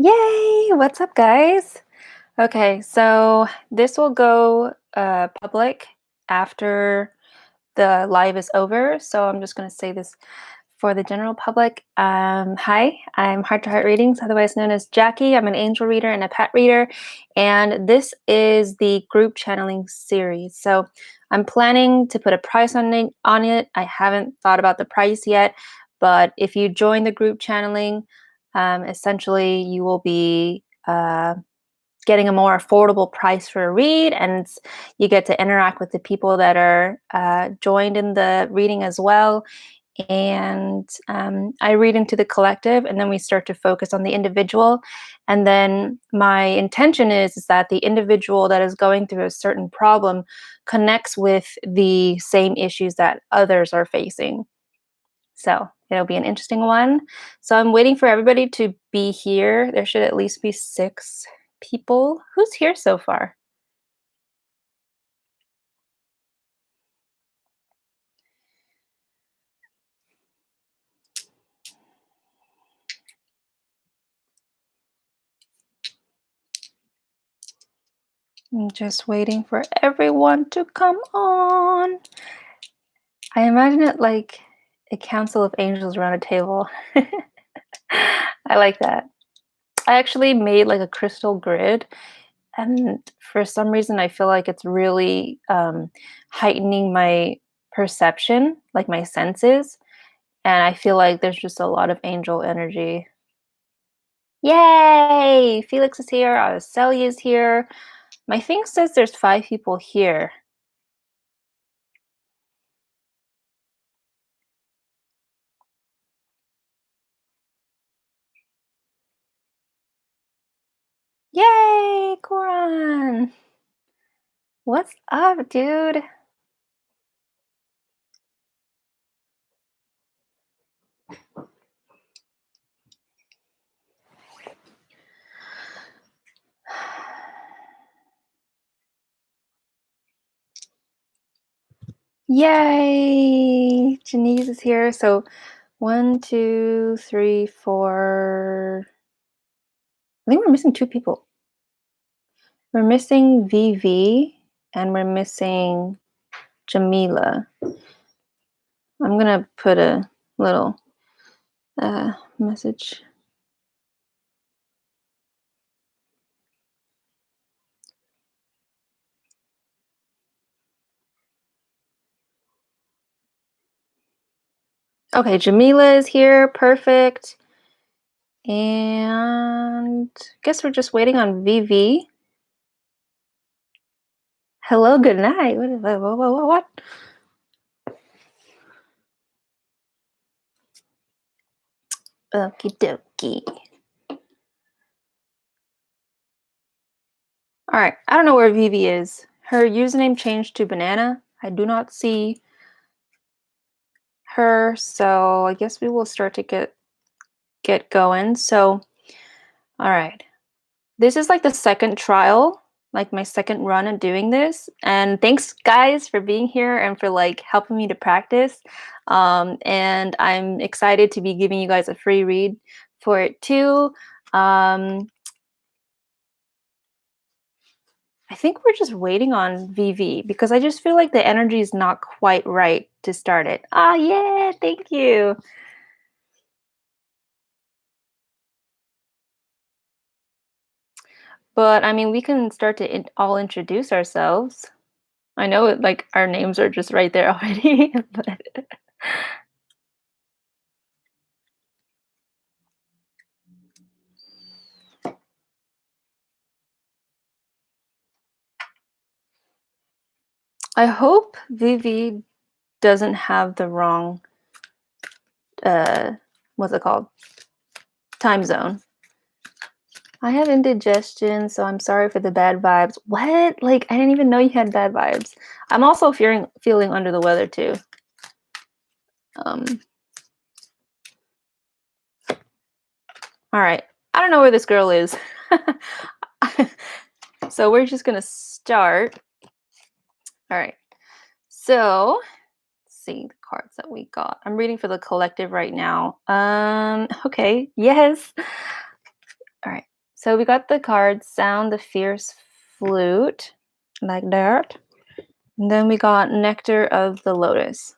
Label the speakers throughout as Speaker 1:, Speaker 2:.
Speaker 1: Yay! What's up, guys? Okay, so this will go public after the live is over. So I'm just going to say this for the general public. Hi, I'm Heart to Heart Readings, otherwise known as Jackie. I'm an angel reader and a pet reader, and this is the group channeling series. So I'm planning to put a price on it. I haven't thought about the price yet, but if you join the group channeling, essentially you will be getting a more affordable price for a read, and you get to interact with the people that are joined in the reading as well. And I read into the collective, and then we start to focus on the individual. And then my intention is that the individual that is going through a certain problem connects with the same issues that others are facing. So it'll be an interesting one. So I'm waiting for everybody to be here. There should at least be 6 people. Who's here so far? I'm just waiting for everyone to come on. I imagine it like a council of angels around a table. I like that. I actually made like a crystal grid, and for some reason I feel like it's really heightening my perception, like my senses, and I feel like there's just a lot of angel energy. Yay! Felix is here, Araceli is here. My thing says there's 5 people here. Yay, Koran! What's up, dude? Yay! Janice is here. So 1, 2, 3, 4. I think we're missing 2 people. We're missing VV and we're missing Jamila. I'm gonna put a little message. Okay, Jamila is here. Perfect. And I guess we're just waiting on VV. Hello, good night. What? Okie dokie. All right, I don't know where Vivi is. Her username changed to Banana. I do not see her, so I guess we will start to get going. So, all right. This is like the second trial, like my second run of doing this. And thanks guys for being here and for like helping me to practice. And I'm excited to be giving you guys a free read for it too. I think we're just waiting on VV because I just feel like the energy is not quite right to start it. Ah, yeah, thank you. But I mean, we can start to all introduce ourselves. I know like our names are just right there already, but I hope Vivi doesn't have the wrong what's it called? Time zone. I have indigestion, so I'm sorry for the bad vibes. What? Like I didn't even know you had bad vibes. I'm also feeling under the weather too. All right. I don't know where this girl is. So we're just going to start. All right. So let's see the cards that we got. I'm reading for the collective right now. Okay. Yes. All right. So we got the card Sound the Fierce Flute, like that. And then we got Nectar of the Lotus.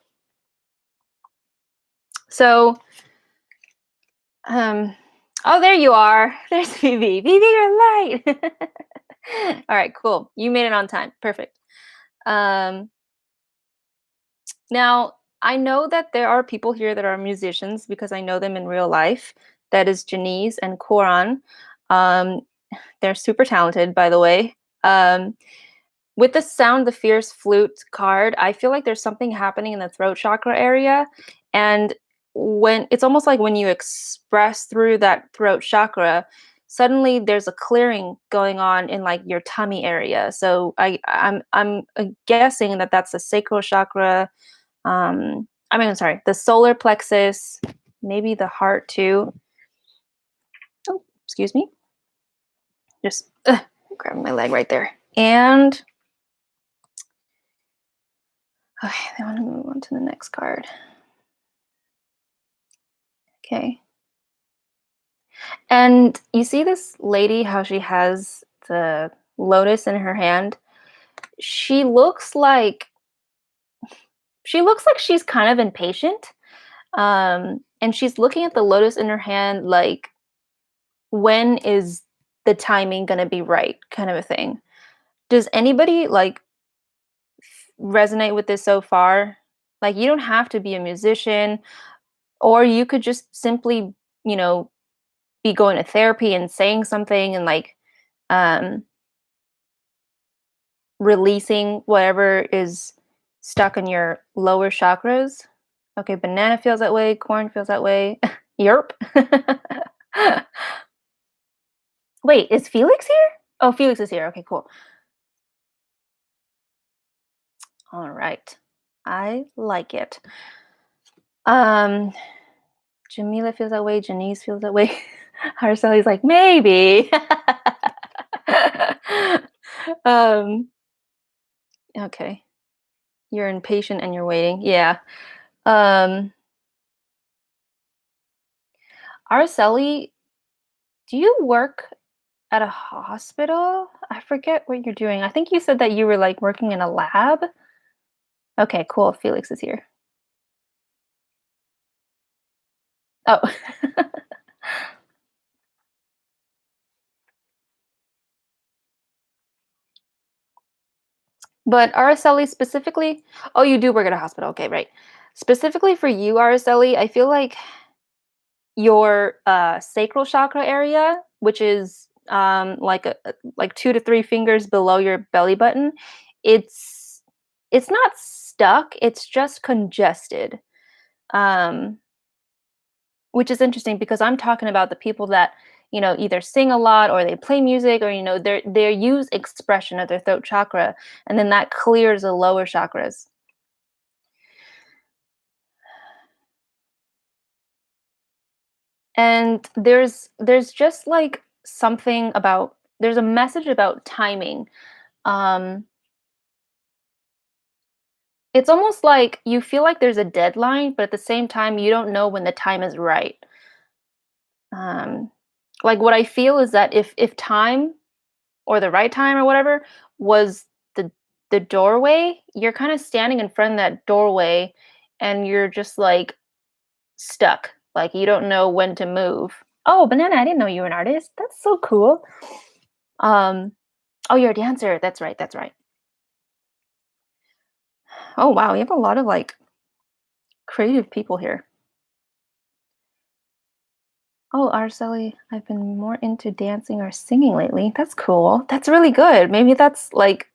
Speaker 1: So, oh, there you are. There's Vivi. Vivi, you're late. All right, cool. You made it on time. Perfect. Um, Now, I know that there are people here that are musicians because I know them in real life. That is Janice and Koran. Um, they're super talented, by the way. Um, with the Sound the Fierce Flute card, I feel like there's something happening in the throat chakra area. And when it's almost like when you express through that throat chakra, suddenly there's a clearing going on in like your tummy area. So I'm guessing that that's the sacral chakra. I'm sorry, the solar plexus, maybe the heart too. Oh, excuse me. Just grabbing my leg right there. And okay, I want to move on to the next card. Okay. And you see this lady, how she has the lotus in her hand? She looks like she's kind of impatient. And she's looking at the lotus in her hand like, when is the timing gonna be right, kind of a thing. Does anybody like resonate with this so far? Like, you don't have to be a musician, or you could just simply, you know, be going to therapy and saying something and like um releasing whatever is stuck in your lower chakras. Okay, banana feels that way, corn feels that way. Yerp. Wait, is Felix here? Oh, Felix is here. Okay, cool. All right. I like it. Um, Jamila feels that way. Janice feels that way. Arceli's like, maybe. um, okay. You're impatient and you're waiting. Yeah. Um, Araceli, do you work at a hospital? I forget what you're doing. I think you said that you were like working in a lab. Okay, cool. Felix is here. Oh. But Araceli specifically, oh, you do work at a hospital. Okay, right. Specifically for you, Araceli, I feel like your sacral chakra area, which is like 2 to 3 fingers below your belly button, it's it's not stuck. It's just congested. Um, which is interesting because I'm talking about the people that either sing a lot or they play music or they use expression of their throat chakra, and then that clears the lower chakras. And there's just like something about there's a message about timing. um it's almost like you feel like there's a deadline, but at the same time you don't know when the time is right. um like, what I feel is that if time, or the right time, or whatever, was the doorway, you're kind of standing in front of that doorway and you're just like stuck, like you don't know when to move. Oh, Banana, I didn't know you were an artist. That's so cool. um oh, you're a dancer. That's right, that's right. Oh wow, you have a lot of like creative people here. Oh, Arceli, I've been more into dancing or singing lately. That's cool. That's really good. Maybe that's like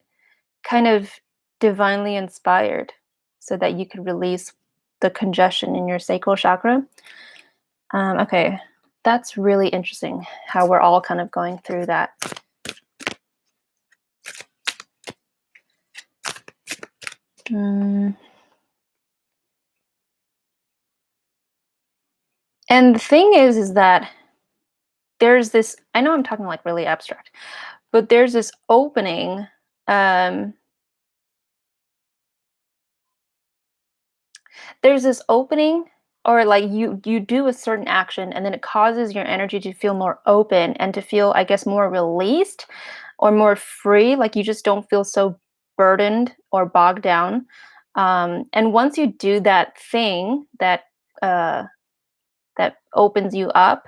Speaker 1: kind of divinely inspired so that you could release the congestion in your sacral chakra. Okay, that's really interesting how we're all kind of going through that. Mm. And the thing is that there's this, I know I'm talking like really abstract, but there's this opening. Um, there's this opening or like you do a certain action and then it causes your energy to feel more open and to feel, I guess, more released or more free, like you just don't feel so burdened or bogged down. And once you do that thing uh that opens you up.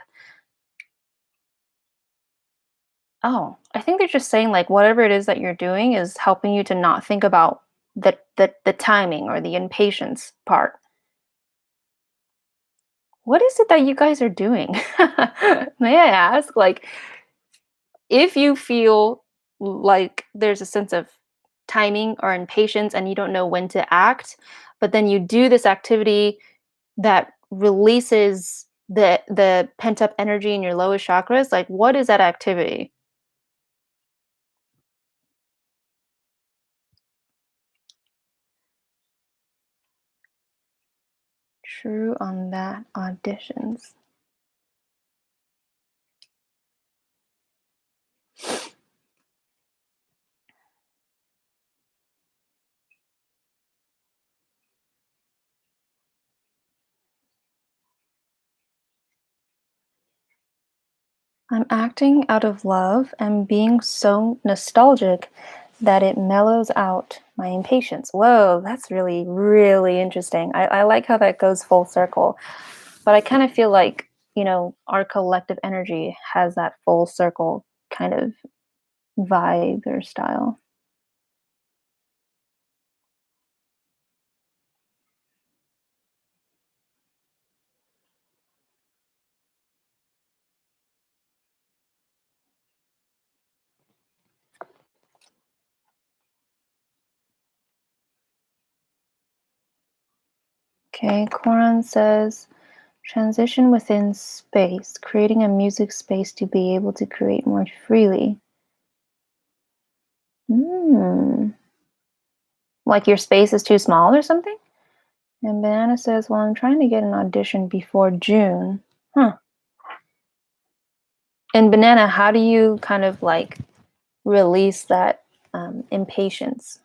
Speaker 1: Oh, I think they're just saying like whatever it is that you're doing is helping you to not think about the timing or the impatience part. What is it that you guys are doing? May I ask? Like, if you feel like there's a sense of timing or impatience and you don't know when to act, but then you do this activity that releases the pent up energy in your lowest chakras, like what is that activity? True on that, auditions. I'm acting out of love and being so nostalgic that it mellows out my impatience. Whoa, that's really, really interesting. I like how that goes full circle. But I kind of feel like, our collective energy has that full circle kind of vibe or style. Okay, Koran says transition within space, creating a music space to be able to create more freely. Hmm. Like your space is too small or something? And Banana says, well, I'm trying to get an audition before June. Huh. And Banana, how do you kind of like release that impatience?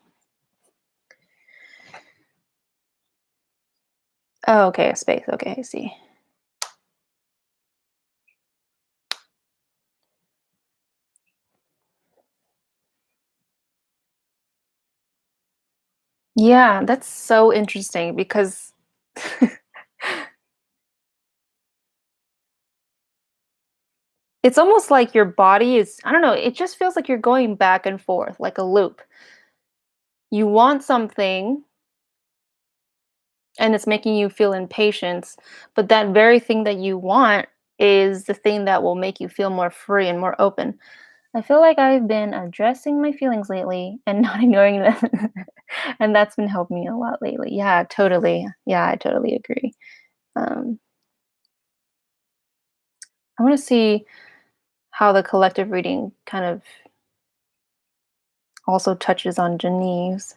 Speaker 1: Oh, okay, a space. Okay, I see. Yeah, that's so interesting because it's almost like your body is, I don't know, it just feels like you're going back and forth like a loop. You want something and it's making you feel impatience, but that very thing that you want is the thing that will make you feel more free and more open. I feel like I've been addressing my feelings lately and not ignoring them. And that's been helping me a lot lately. Yeah, totally. Yeah, I totally agree. Um, I want to see how the collective reading kind of also touches on Janice.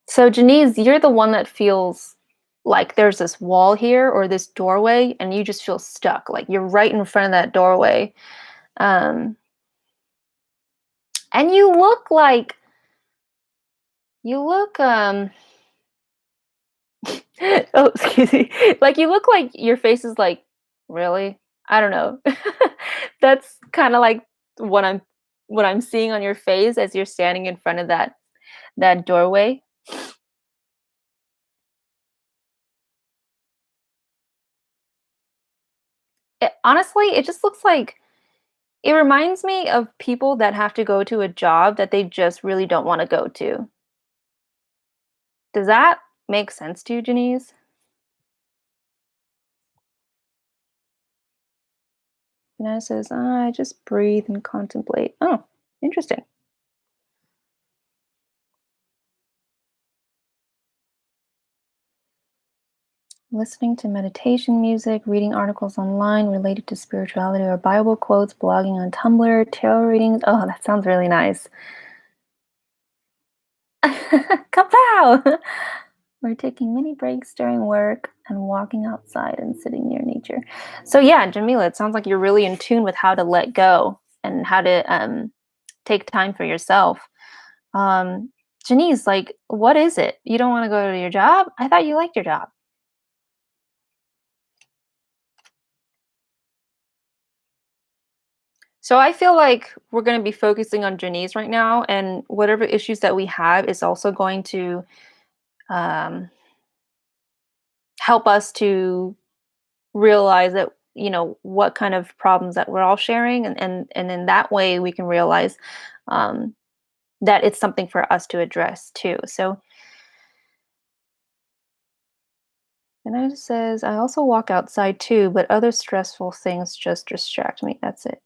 Speaker 1: So, Janice, you're the one that feels like there's this wall here or this doorway, and you just feel stuck. Like you're right in front of that doorway. Um, and you look, oh, excuse me. Like you look like your face is like, really? I don't know. That's kind of like what I'm what I'm seeing on your face as you're standing in front of that doorway. Honestly, it just looks like it reminds me of people that have to go to a job that they just really don't want to go to. Does that make sense to you, Janice? Vanessa says, I just breathe and contemplate. Oh, interesting. Listening to meditation music, reading articles online related to spirituality or Bible quotes, blogging on Tumblr, tarot readings. Oh, that sounds really nice. Kapow! We're taking mini breaks during work and walking outside and sitting near nature. So yeah, Jamila, it sounds like you're really in tune with how to let go and how to take time for yourself. Um, Janice, like, what is it? You don't want to go to your job? I thought you liked your job. So I feel like we're going to be focusing on Janice right now, and whatever issues that we have is also going to um, help us to realize that what kind of problems that we're all sharing, and in that way we can realize um, that it's something for us to address too. So, and it says I also walk outside too, but other stressful things just distract me. That's it.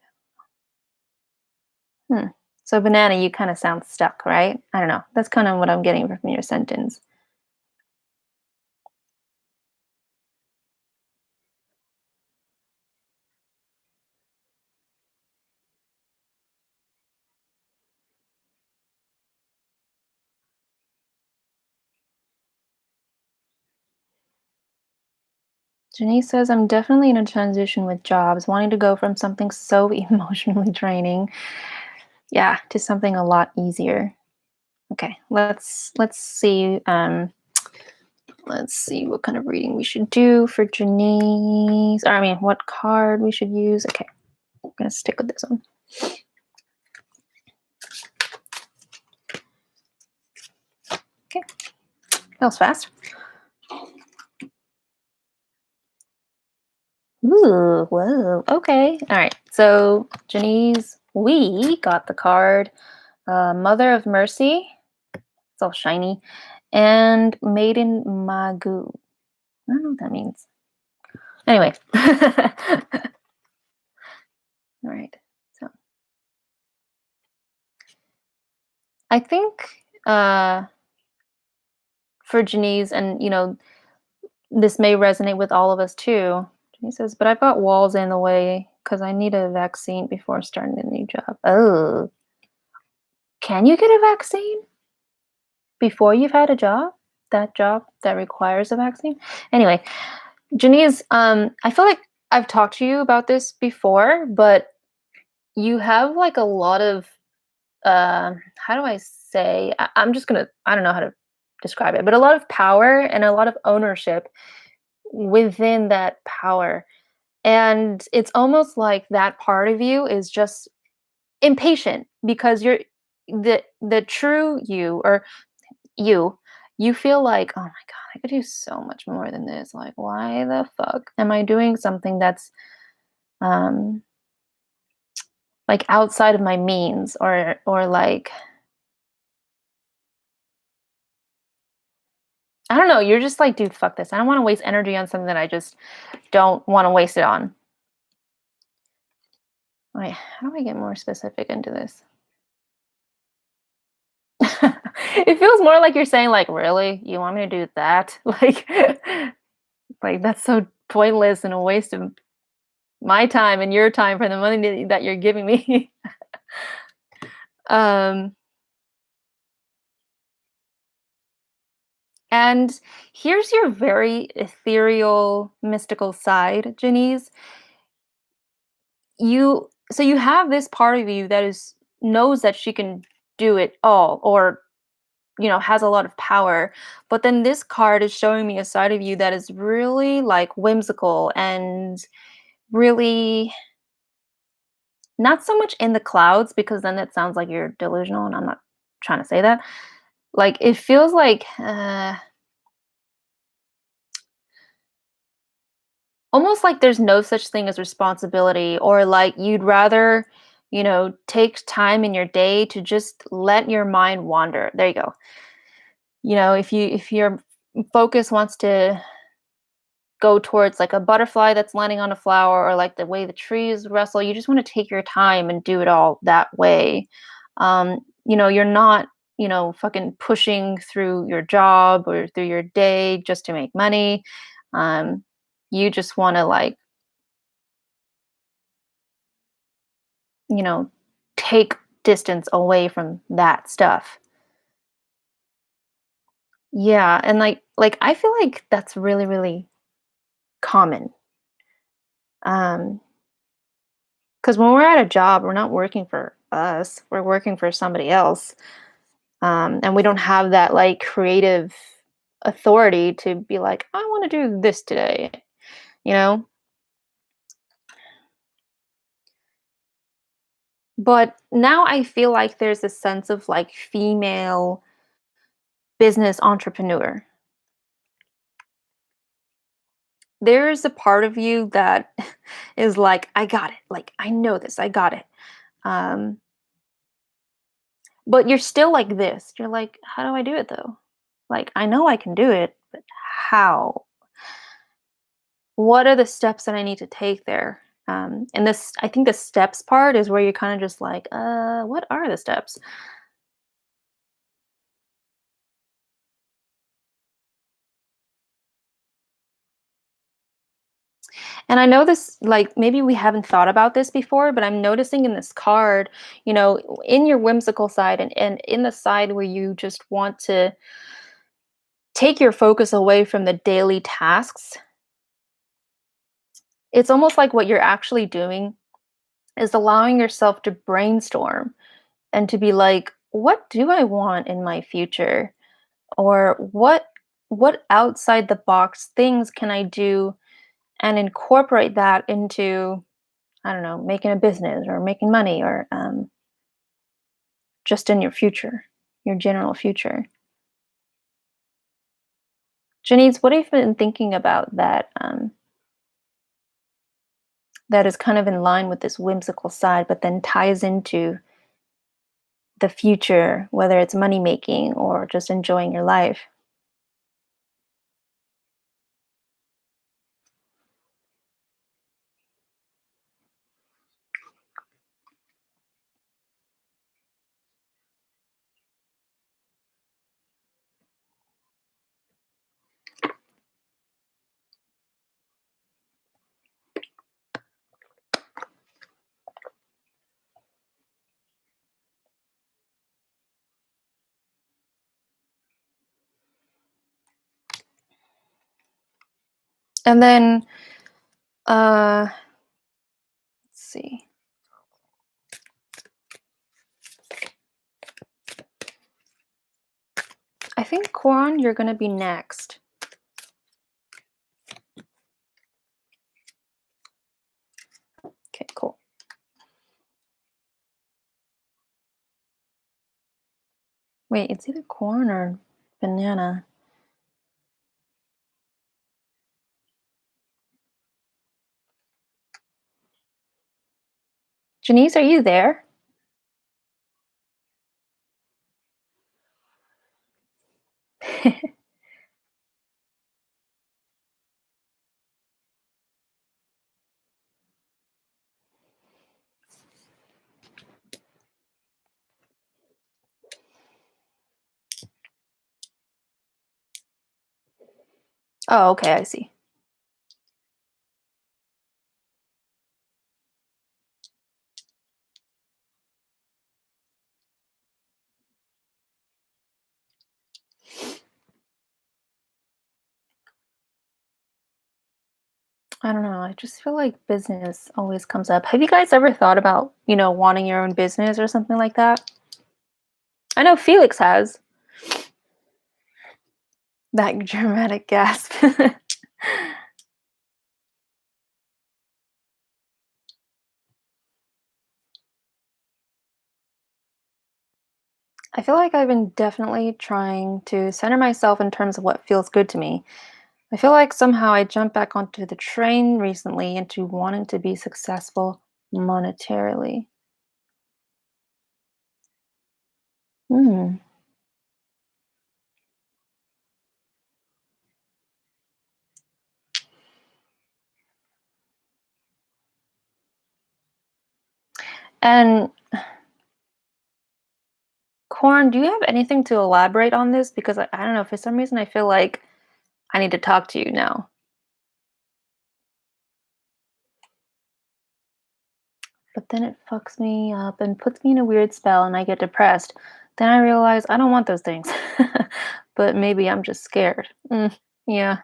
Speaker 1: Hmm. So banana, you kind of sound stuck, right? I don't know. That's kind of what I'm getting from your sentence. Janice says, I'm definitely in a transition with jobs, wanting to go from something so emotionally draining, yeah, to something a lot easier. Okay, let's see what kind of reading we should do for Janice. Or I mean, what card we should use. Okay, I'm gonna stick with this one. Okay, that was fast. Ooh, whoa. Okay, all right. So Janice, we got the card Mother of Mercy. It's all shiny, and Maiden Magu. I don't know what that means. Anyway, all right. So I think for Janice, and this may resonate with all of us too. Janice says, "But I've got walls in the way because I need a vaccine before starting a new job." Oh, can you get a vaccine before you've had a job? That job that requires a vaccine. Anyway, Janice, I feel like I've talked to you about this before, but you have like a lot of how do I say? I'm just gonna. I don't know how to describe it, but a lot of power and a lot of ownership within that power. And it's almost like that part of you is just impatient because you're the true you, or you you feel like, oh my god, I could do so much more than this. Like, why the fuck am I doing something that's um like outside of my means, or like, I don't know, you're just like, dude, fuck this. I don't want to waste energy on something that I just don't want to waste it on. Wait, how do I get more specific into this? It feels more like you're saying, like, really? You want me to do that? Like that's so pointless and a waste of my time and your time for the money that you're giving me. um and here's your very ethereal, mystical side, Janice. You have this part of you that is knows that she can do it all, or has a lot of power. But then this card is showing me a side of you that is really like whimsical and really not so much in the clouds, because then it sounds like you're delusional, and I'm not trying to say that. Like, it feels like almost like there's no such thing as responsibility, or like you'd rather take time in your day to just let your mind wander. There you go. If your focus wants to go towards like a butterfly that's landing on a flower, or like the way the trees rustle, you just want to take your time and do it all that way. You're not fucking pushing through your job or through your day just to make money. um, you just want to, like, you know take distance away from that stuff. Yeah, and I feel like that's really, really common. um because when we're at a job, we're not working for us, we're working for somebody else. And we don't have that like creative authority to be like, I want to do this today, you know? But now I feel like there's a sense of like female business entrepreneur. There's a part of you that is like, I got it. Like, I know this, I got it. Um, but you're still like this. You're like, how do I do it though? Like, I know I can do it, but how? What are the steps that I need to take there? And this, I think the steps part is where you're kind of just like, what are the steps? And I know this, like, maybe we haven't thought about this before, but I'm noticing in this card, in your whimsical side and in the side where you just want to take your focus away from the daily tasks, it's almost like what you're actually doing is allowing yourself to brainstorm and to be like, what do I want in my future? Or what outside the box things can I do and incorporate that into, I don't know, making a business or making money or just in your future, your general future. Janice, what have you been thinking about that is kind of in line with this whimsical side, but then ties into the future, whether it's money making or just enjoying your life? And then, let's see. I think Coron, you're gonna be next. Okay, cool. Wait, it's either corn or banana. Janice, are you there? Oh, okay, I see. I don't know. I just feel like business always comes up. Have you guys ever thought about, wanting your own business or something like that? I know Felix has. That dramatic gasp. I feel like I've been definitely trying to center myself in terms of what feels good to me. I feel like somehow I jumped back onto the train recently into wanting to be successful monetarily. Hmm. And Corn, do you have anything to elaborate on this? Because I don't know, for some reason I feel like I need to talk to you now. But then it fucks me up and puts me in a weird spell and I get depressed. Then I realize I don't want those things. But maybe I'm just scared. Yeah.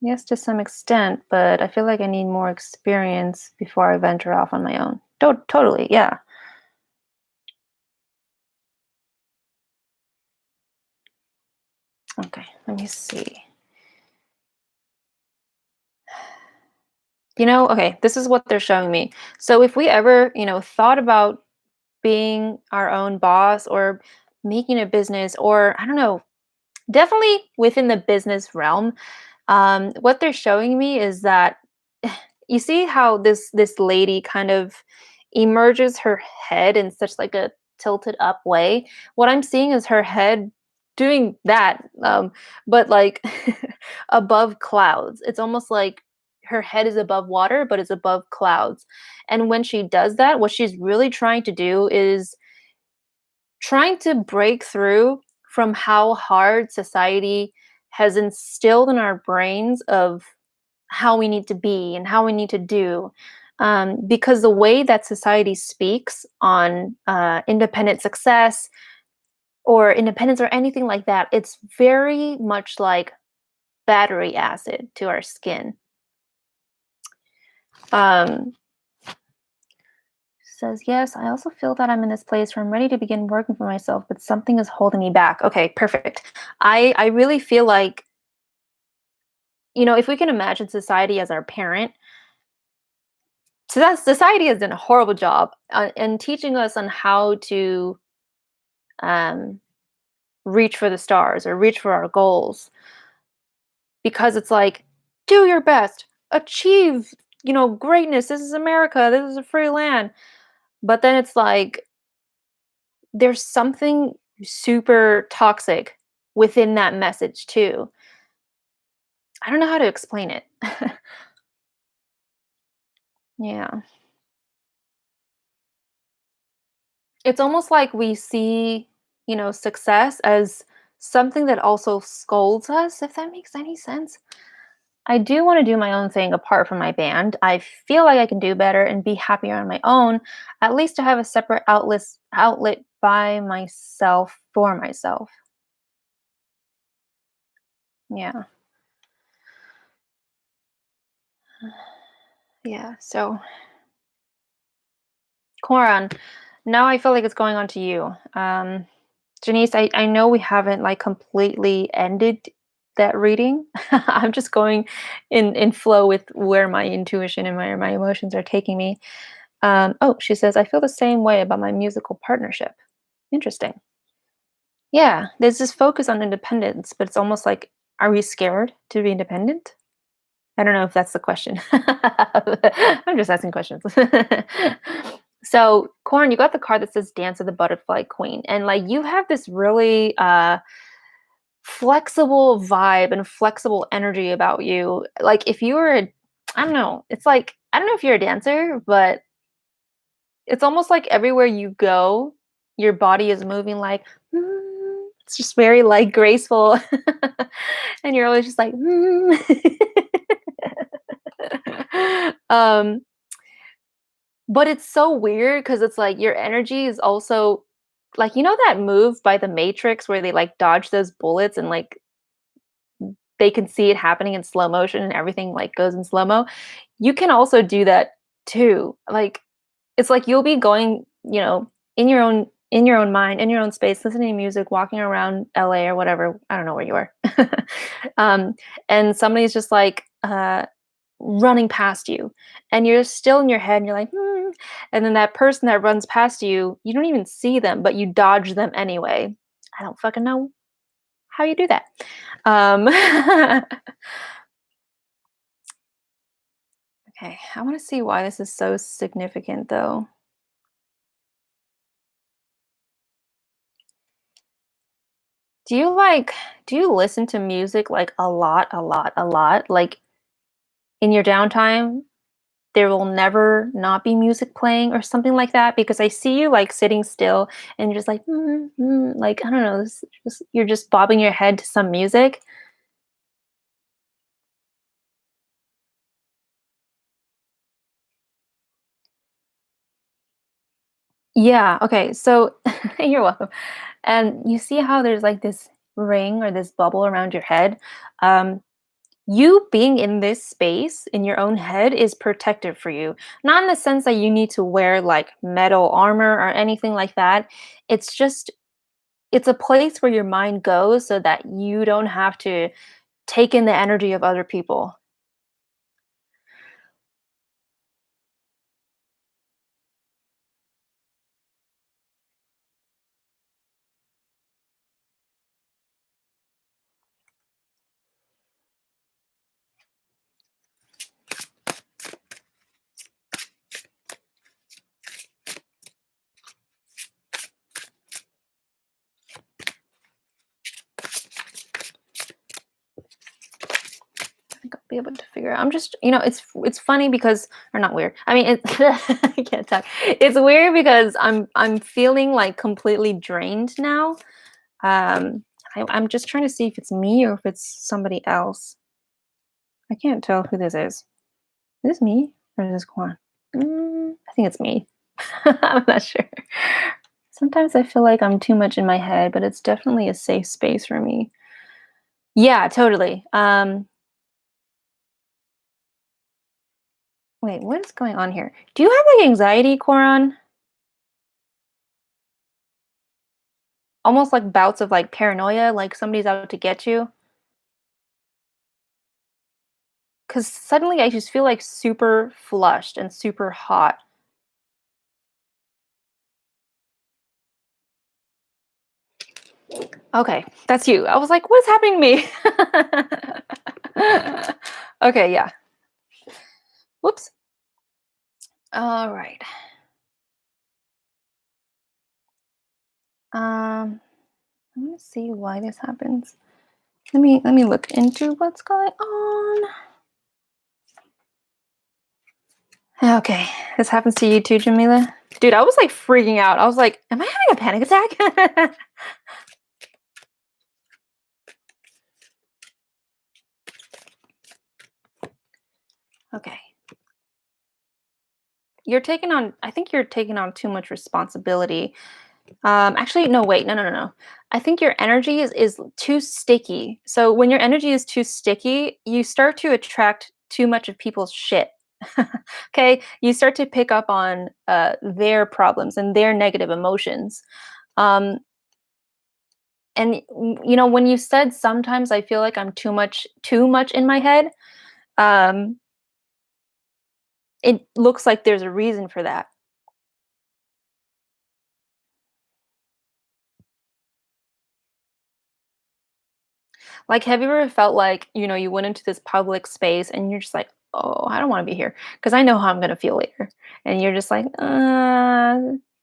Speaker 1: Yes, to some extent, but I feel like I need more experience before I venture off on my own. Totally, yeah. Okay, let me see. Okay, this is what they're showing me. So if we ever, thought about being our own boss or making a business, or I don't know, definitely within the business realm, what they're showing me is that you see how this lady kind of emerges her head in such like a tilted up way. What I'm seeing is her head doing that, but like above clouds. It's almost like her head is above water, but it's above clouds. And when she does that, what she's really trying to do is trying to break through from how hard society has instilled in our brains of how we need to be and how we need to do. Because the way that society speaks on independent success or independence or anything like that, it's very much like battery acid to our skin. Um, says, yes, I also feel that I'm in this place where I'm ready to begin working for myself, but something is holding me back. Okay, perfect. I really feel like, if we can imagine society as our parent, so that society has done a horrible job in teaching us on how to um, reach for the stars or reach for our goals, because it's like, do your best, achieve, greatness. This is America. This is a free land. But then it's like, there's something super toxic within that message too. I don't know how to explain it. Yeah. It's almost like we see, success as something that also scolds us, if that makes any sense. I do want to do my own thing apart from my band. I feel like I can do better and be happier on my own, at least to have a separate outlet by myself for myself. Yeah. Yeah. So, Coran, now I feel like it's going on to you. Janice, I know we haven't like completely ended that reading. I'm just going in flow with where my intuition and my emotions are taking me. Oh, she says, I feel the same way about my musical partnership. Interesting. Yeah, there's this focus on independence, but it's almost like, are we scared to be independent? I don't know if that's the question. I'm just asking questions. So, Corn, you got the card that says Dance of the Butterfly Queen. And like you have this really flexible vibe and flexible energy about you. Like if you were I don't know, it's like I don't know if you're a dancer, but it's almost like everywhere you go, your body is moving like it's just very like graceful. And you're always just like um but it's so weird because it's like your energy is also like that move by the Matrix where they like dodge those bullets and like they can see it happening in slow motion and everything like goes in slow mo. You can also do that too. Like it's like you'll be going, in your own mind, in your own space, listening to music, walking around LA or whatever. I don't know where you are. um, and somebody's just like running past you, and you're still in your head, and you're like, and then that person that runs past you, you don't even see them, but you dodge them anyway. I don't fucking know how you do that. Um, okay, I want to see why this is so significant, though. Do you like do you listen to music, like, a lot, a lot, a lot? Like, in your downtime, there will never not be music playing or something like that? Because I see you, like, sitting still and you're just like, like, I don't know, you're just bobbing your head to some music. Yeah, okay, so you're welcome. And you see how there's, like, this ring or this bubble around your head? Um, you being in this space in your own head is protective for you. Not in the sense that you need to wear like metal armor or anything like that. It's just it's a place where your mind goes so that you don't have to take in the energy of other people. I think I'll be able to figure out. I'm just, it's funny because, or not weird. I mean, I can't talk. It's weird because I'm feeling like completely drained now. I'm just trying to see if it's me or if it's somebody else. I can't tell who this is. Is this me or is this Quan? I think it's me. I'm not sure. Sometimes I feel like I'm too much in my head, but it's definitely a safe space for me. Yeah, totally. Wait, what is going on here? Do you have like anxiety, Coron? Almost like bouts of like paranoia, like somebody's out to get you? Because suddenly I just feel like super flushed and super hot. Okay, that's you. I was like, what is happening to me? Okay, yeah. Whoops. All right. Um, let me see why this happens. Let me look into what's going on. Okay, this happens to you too, Jamila. Dude, I was like freaking out. I was like, am I having a panic attack? Okay. I think you're taking on too much responsibility. Actually, no, wait, no, no, no, no. I think your energy is too sticky. So when your energy is too sticky, you start to attract too much of people's shit. Okay, you start to pick up on their problems and their negative emotions. Um, and when you said sometimes I feel like I'm too much in my head, um, it looks like there's a reason for that. Like, have you ever felt like, you went into this public space and you're just like, oh, I don't want to be here because I know how I'm going to feel later. And you're just like,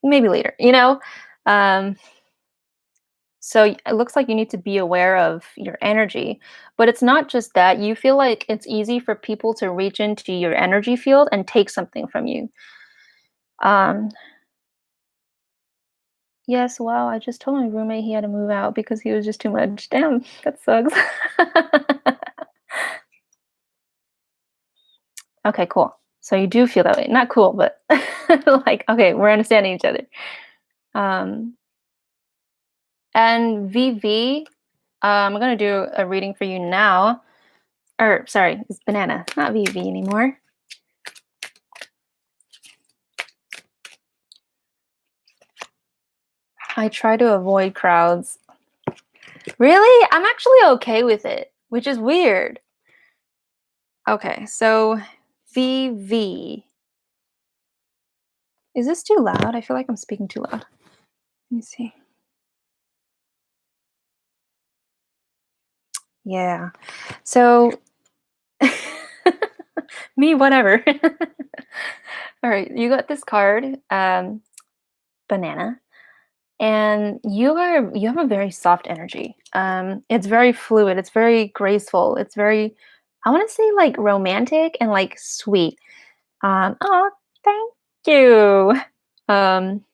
Speaker 1: maybe later, Um, so it looks like you need to be aware of your energy. But it's not just that. You feel like it's easy for people to reach into your energy field and take something from you. Um, yes, wow, I just told my roommate he had to move out because he was just too much. Damn, that sucks. Okay, cool. So you do feel that way. Not cool, but like, okay, we're understanding each other. Um, and VV, I'm gonna do a reading for you now. Or sorry, it's Banana, not VV anymore. I try to avoid crowds. Really? I'm actually okay with it, which is weird. Okay, so VV. Is this too loud? I feel like I'm speaking too loud. Let me see. Yeah. So me, whatever. All right, you got this card, Banana, and you have a very soft energy. It's very fluid. It's very graceful. It's very, I want to say like romantic and like sweet. Oh, thank you. Um,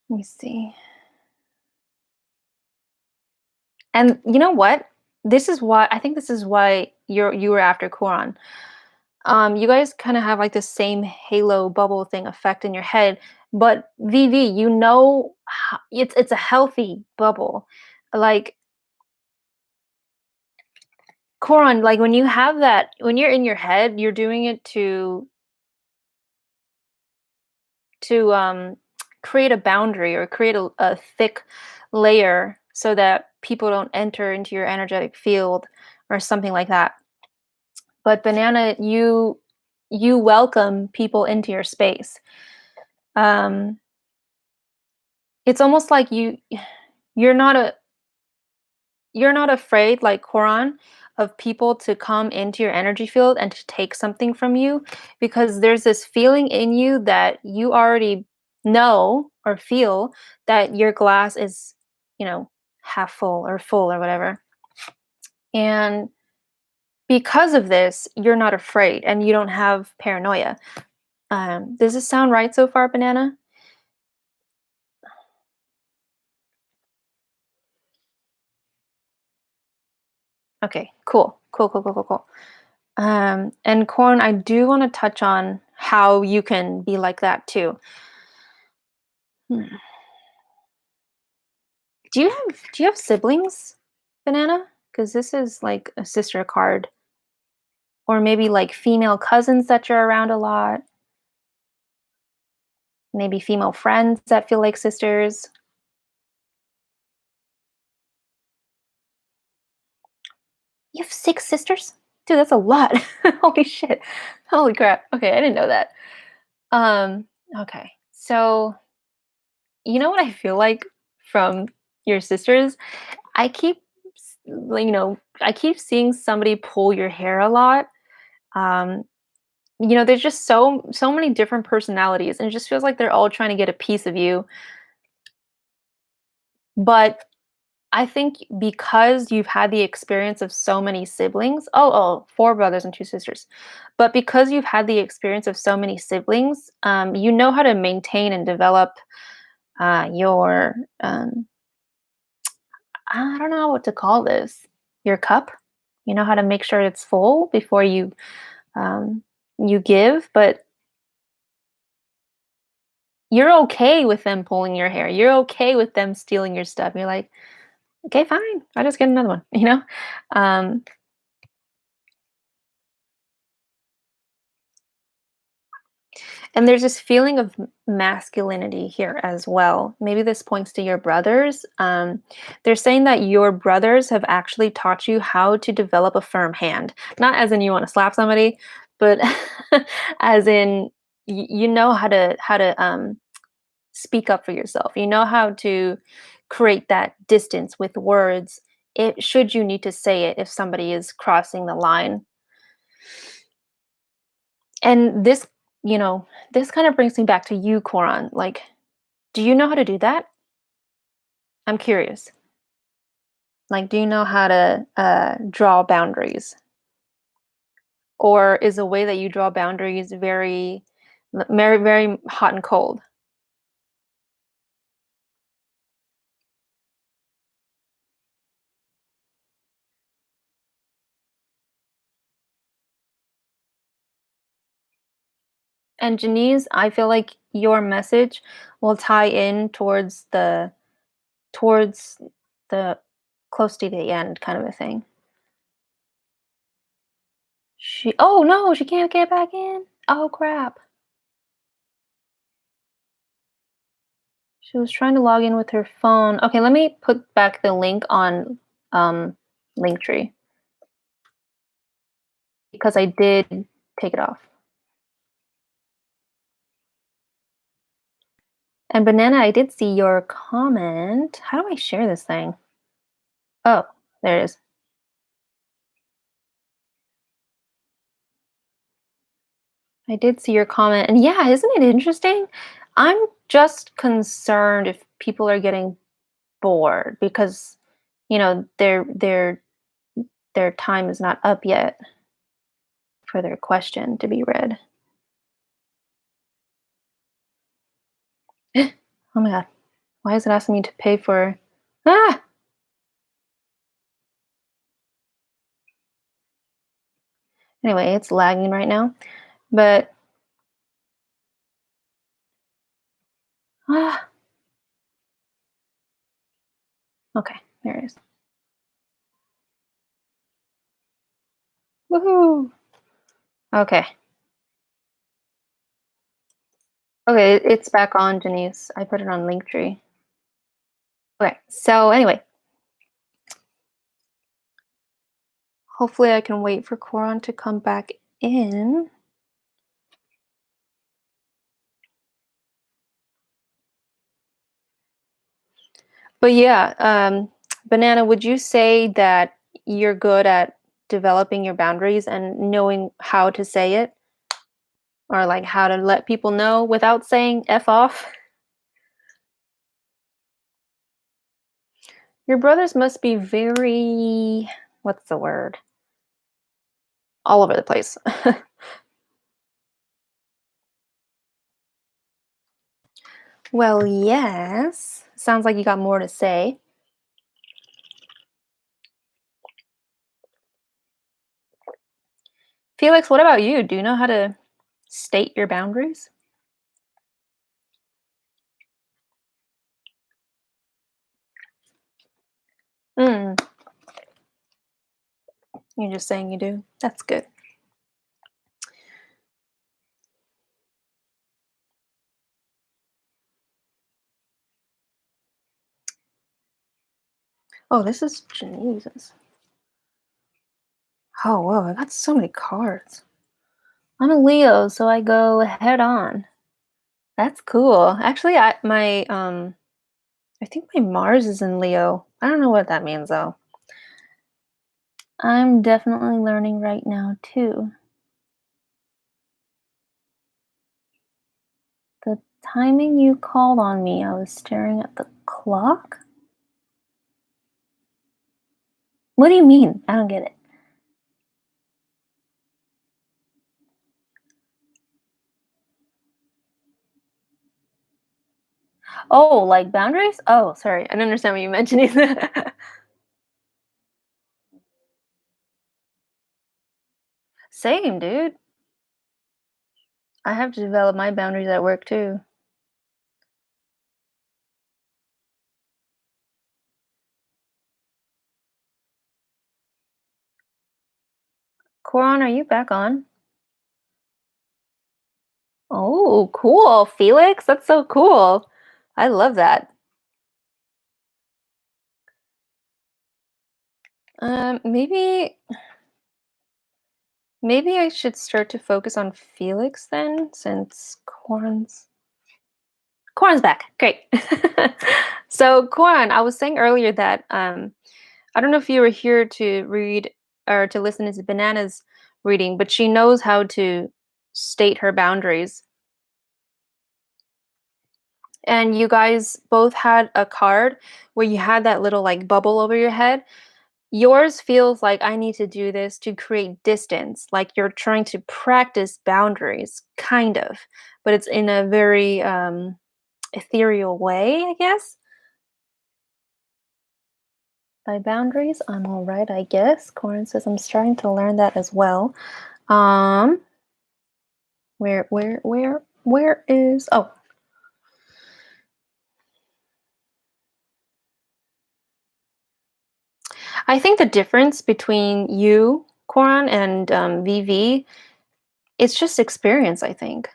Speaker 1: Let me see. And you know what? This is why you were after Quran. You guys kind of have like the same halo bubble thing effect in your head, but VV, it's a healthy bubble. Like Coron, like when you have that, when you're in your head, you're doing it to create a boundary or create a thick layer so that people don't enter into your energetic field or something like that. But banana, you welcome people into your space. Um, it's almost like you're not a you're not afraid, like Quran, of people to come into your energy field and to take something from you because there's this feeling in you that you already know or feel that your glass is, you know, half full or whatever. And because of this, you're not afraid and you don't have paranoia. Does this sound right so far, Banana? Okay, cool. Cool, cool, cool, cool, cool. And Corn, I do want to touch on how you can be like that too. Hmm. Do you have siblings, Banana? Because this is like a sister card, or maybe like female cousins that you're around a lot. Maybe female friends that feel like sisters. You have 6 sisters, dude. That's a lot. Holy shit. Holy crap. Okay, I didn't know that. Um. Okay. So you know what I feel like from your sisters? I keep, I keep seeing somebody pull your hair a lot. Um, there's just so many different personalities, and it just feels like they're all trying to get a piece of you. But I think because you've had the experience of so many siblings, four brothers and 2 sisters, but because you've had the experience of so many siblings, you know how to maintain and develop your I don't know what to call this. Your cup. You know how to make sure it's full before um, you give, but you're okay with them pulling your hair. You're okay with them stealing your stuff. You're like, okay, fine. I'll just get another one. Um, And there's this feeling of masculinity here as well. Maybe this points to your brothers. They're saying that your brothers have actually taught you how to develop a firm hand. Not as in you want to slap somebody, but as in you know how to speak up for yourself. You know how to create that distance with words. It should you need to say it if somebody is crossing the line. And this kind of brings me back to you, Koran. Like, do you know how to do that? I'm curious. Like, do you know how to draw boundaries? Or is the way that you draw boundaries very, very hot and cold? And Janice, I feel like your message will tie in towards the close to the end kind of a thing. Oh no, she can't get back in. Oh crap. She was trying to log in with her phone. Okay, let me put back the link on Linktree because I did take it off. And Banana, I did see your comment. How do I share this thing? Oh, there it is. I did see your comment. And yeah, isn't it interesting? I'm just concerned if people are getting bored because, their time is not up yet for their question to be read. Oh my god. Why is it asking me to pay for Ah! Anyway, it's lagging right now. But ah, okay, there it is. Woohoo! Okay. Okay, it's back on, Janice. I put it on Linktree. Okay, so anyway, hopefully I can wait for Coron to come back in. But yeah, Banana, would you say that you're good at developing your boundaries and knowing how to say it? Or like how to let people know without saying F off? Your brothers must be very, what's the word? All over the place. Well, yes. Sounds like you got more to say. Felix, what about you? Do you know how to state your boundaries? Mm, you're just saying you do. That's good. Oh, this is Jesus. Oh, whoa, I got so many cards. I'm a Leo, so I go head on. That's cool. Actually, I think my Mars is in Leo. I don't know what that means though. I'm definitely learning right now too. The timing you called on me, I was staring at the clock? What do you mean? I don't get it. Oh, like boundaries? Oh, sorry. I didn't understand what you mentioned either. Same, dude. I have to develop my boundaries at work too. Coron, are you back on? Oh, cool. Felix, that's so cool. I love that. Maybe I should start to focus on Felix then, since Corin's back. Great. So, Corin, I was saying earlier that I don't know if you were here to read or to listen to Banana's reading, but she knows how to state her boundaries. And you guys both had a card where you had that little like bubble over your head. Yours feels like I need to do this to create distance, like you're trying to practice boundaries, kind of, but it's in a very ethereal way, I guess. By boundaries, I'm all right, I guess. Corin says I'm starting to learn that as well. Um, where is? Oh, I think the difference between you, Corin, and VV, it's just experience. I think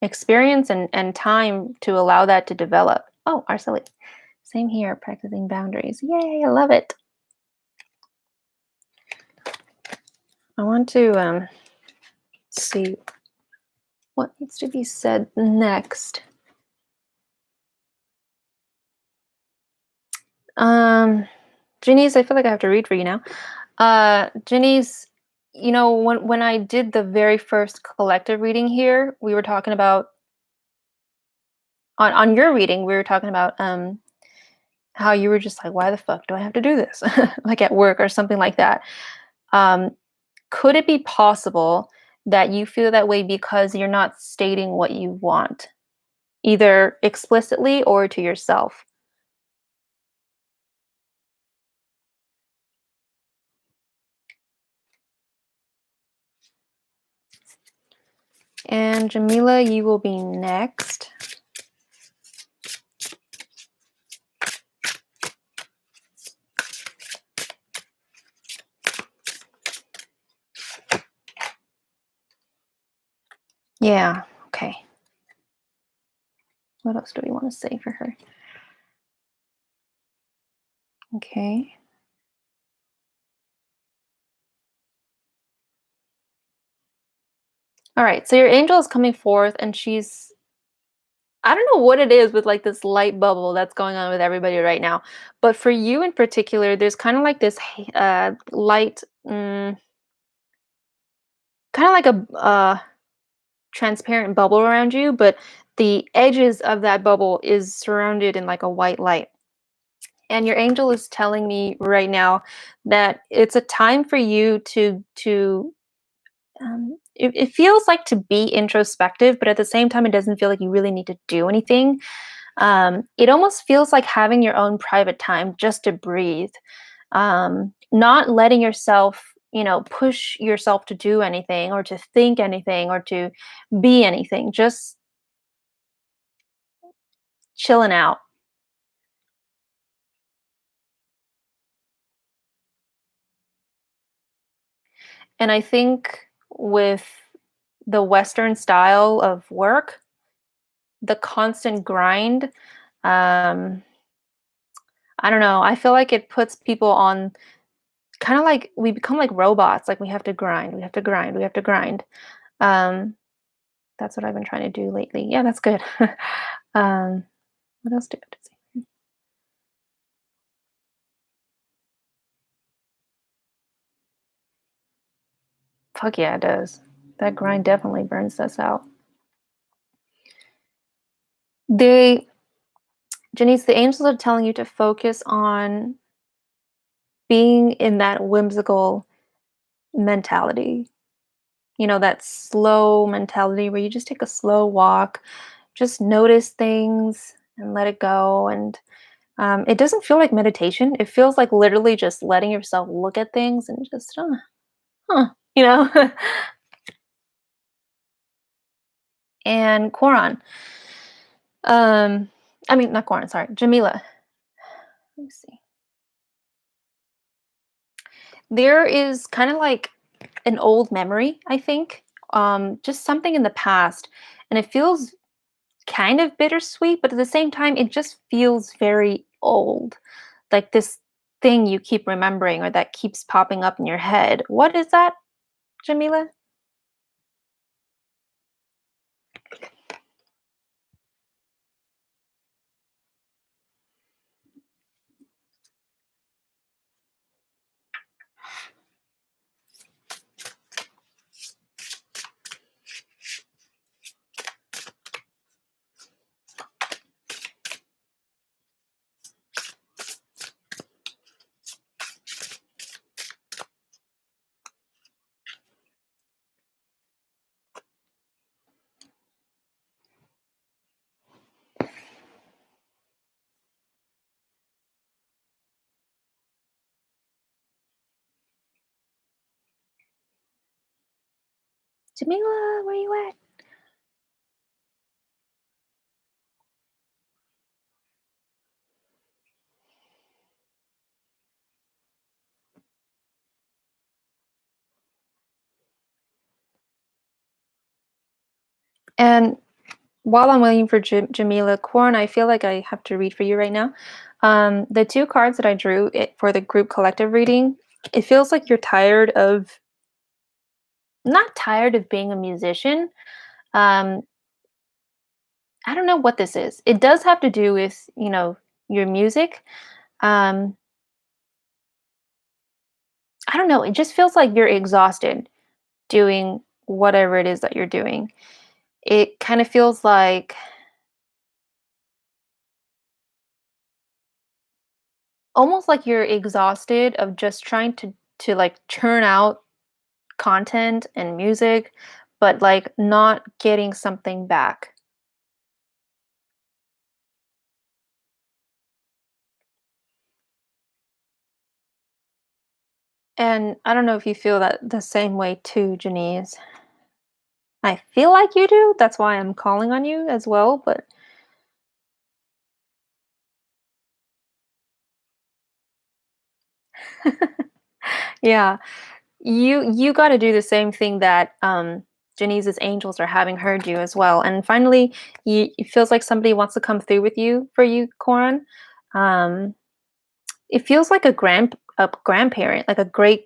Speaker 1: experience and time to allow that to develop. Oh, Arceli, same here. Practicing boundaries. Yay! I love it. I want to see what needs to be said next. Janice, I feel like I have to read for you now. Janice, you know, when I did the very first collective reading here, we were talking about on your reading, we were talking about how you were just like, why the fuck do I have to do this? Like at work or something like that. Um, could it be possible that you feel that way because you're not stating what you want, either explicitly or to yourself? And Jamila, you will be next. Yeah, okay. What else do we want to say for her? Okay. All right. So your angel is coming forth and she's I don't know what it is with like this light bubble that's going on with everybody right now. But for you in particular, there's kind of like this light kind of like a transparent bubble around you, but the edges of that bubble is surrounded in like a white light. And your angel is telling me right now that it's a time for you to it feels like to be introspective, but at the same time, it doesn't feel like you really need to do anything. It almost feels like having your own private time just to breathe, not letting yourself, push yourself to do anything or to think anything or to be anything, just chilling out. And I think with the Western style of work, the constant grind, um, I don't know. I feel like it puts people on kind of like we become like robots. Like we have to grind, we have to grind, we have to grind. Um, that's what I've been trying to do lately. Yeah, that's good. um, what else do I have to say? Fuck yeah, it does. That grind definitely burns us out. They, Janice, the angels are telling you to focus on being in that whimsical mentality. That slow mentality where you just take a slow walk, just notice things and let it go. And it doesn't feel like meditation. It feels like literally just letting yourself look at things and just, huh, you know? And Quran. Um, I mean, not Quran, sorry, Jamila. Let me see. There is kind of like an old memory, I think, just something in the past. And it feels kind of bittersweet, but at the same time, it just feels very old. Like this thing you keep remembering or that keeps popping up in your head. What is that, Jamila? Jamila, where you at? And while I'm waiting for Jamila, Corn, I feel like I have to read for you right now. The two cards that I drew for the group collective reading, it feels like you're tired of, not tired of being a musician. Um, I don't know what this is. It does have to do with, your music. Um, I don't know. It just feels like you're exhausted doing whatever it is that you're doing. It kind of feels like almost like you're exhausted of just trying to like churn out content and music, but like not getting something back. And I don't know if you feel that the same way too, Janice. I feel like you do. That's why I'm calling on you as well. But yeah, you got to do the same thing that Janice's angels are having heard you as well. And finally, it feels like somebody wants to come through with you for you, Corin. Um, it feels like a grandparent, like a great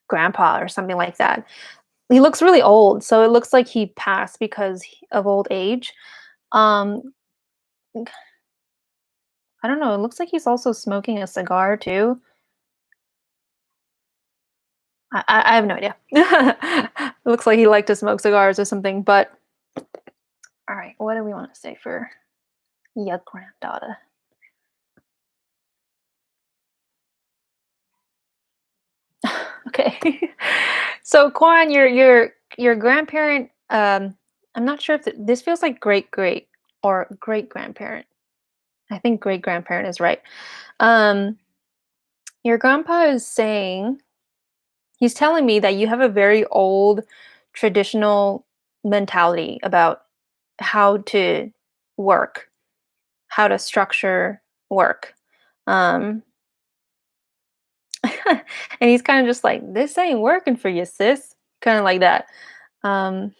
Speaker 1: grandpa or something like that. He looks really old, so it looks like he passed because of old age. Um, I don't know. It looks like he's also smoking a cigar too. I have no idea. It looks like he liked to smoke cigars or something. But all right, what do we want to say for your granddaughter? Okay. So, Quan, your grandparent. I'm not sure if this feels like great or great grandparent. I think great grandparent is right. Um, your grandpa is saying he's telling me that you have a very old traditional mentality about how to work, how to structure work. Um, and he's kind of just like, this ain't working for you, sis. Kind of like that. Um,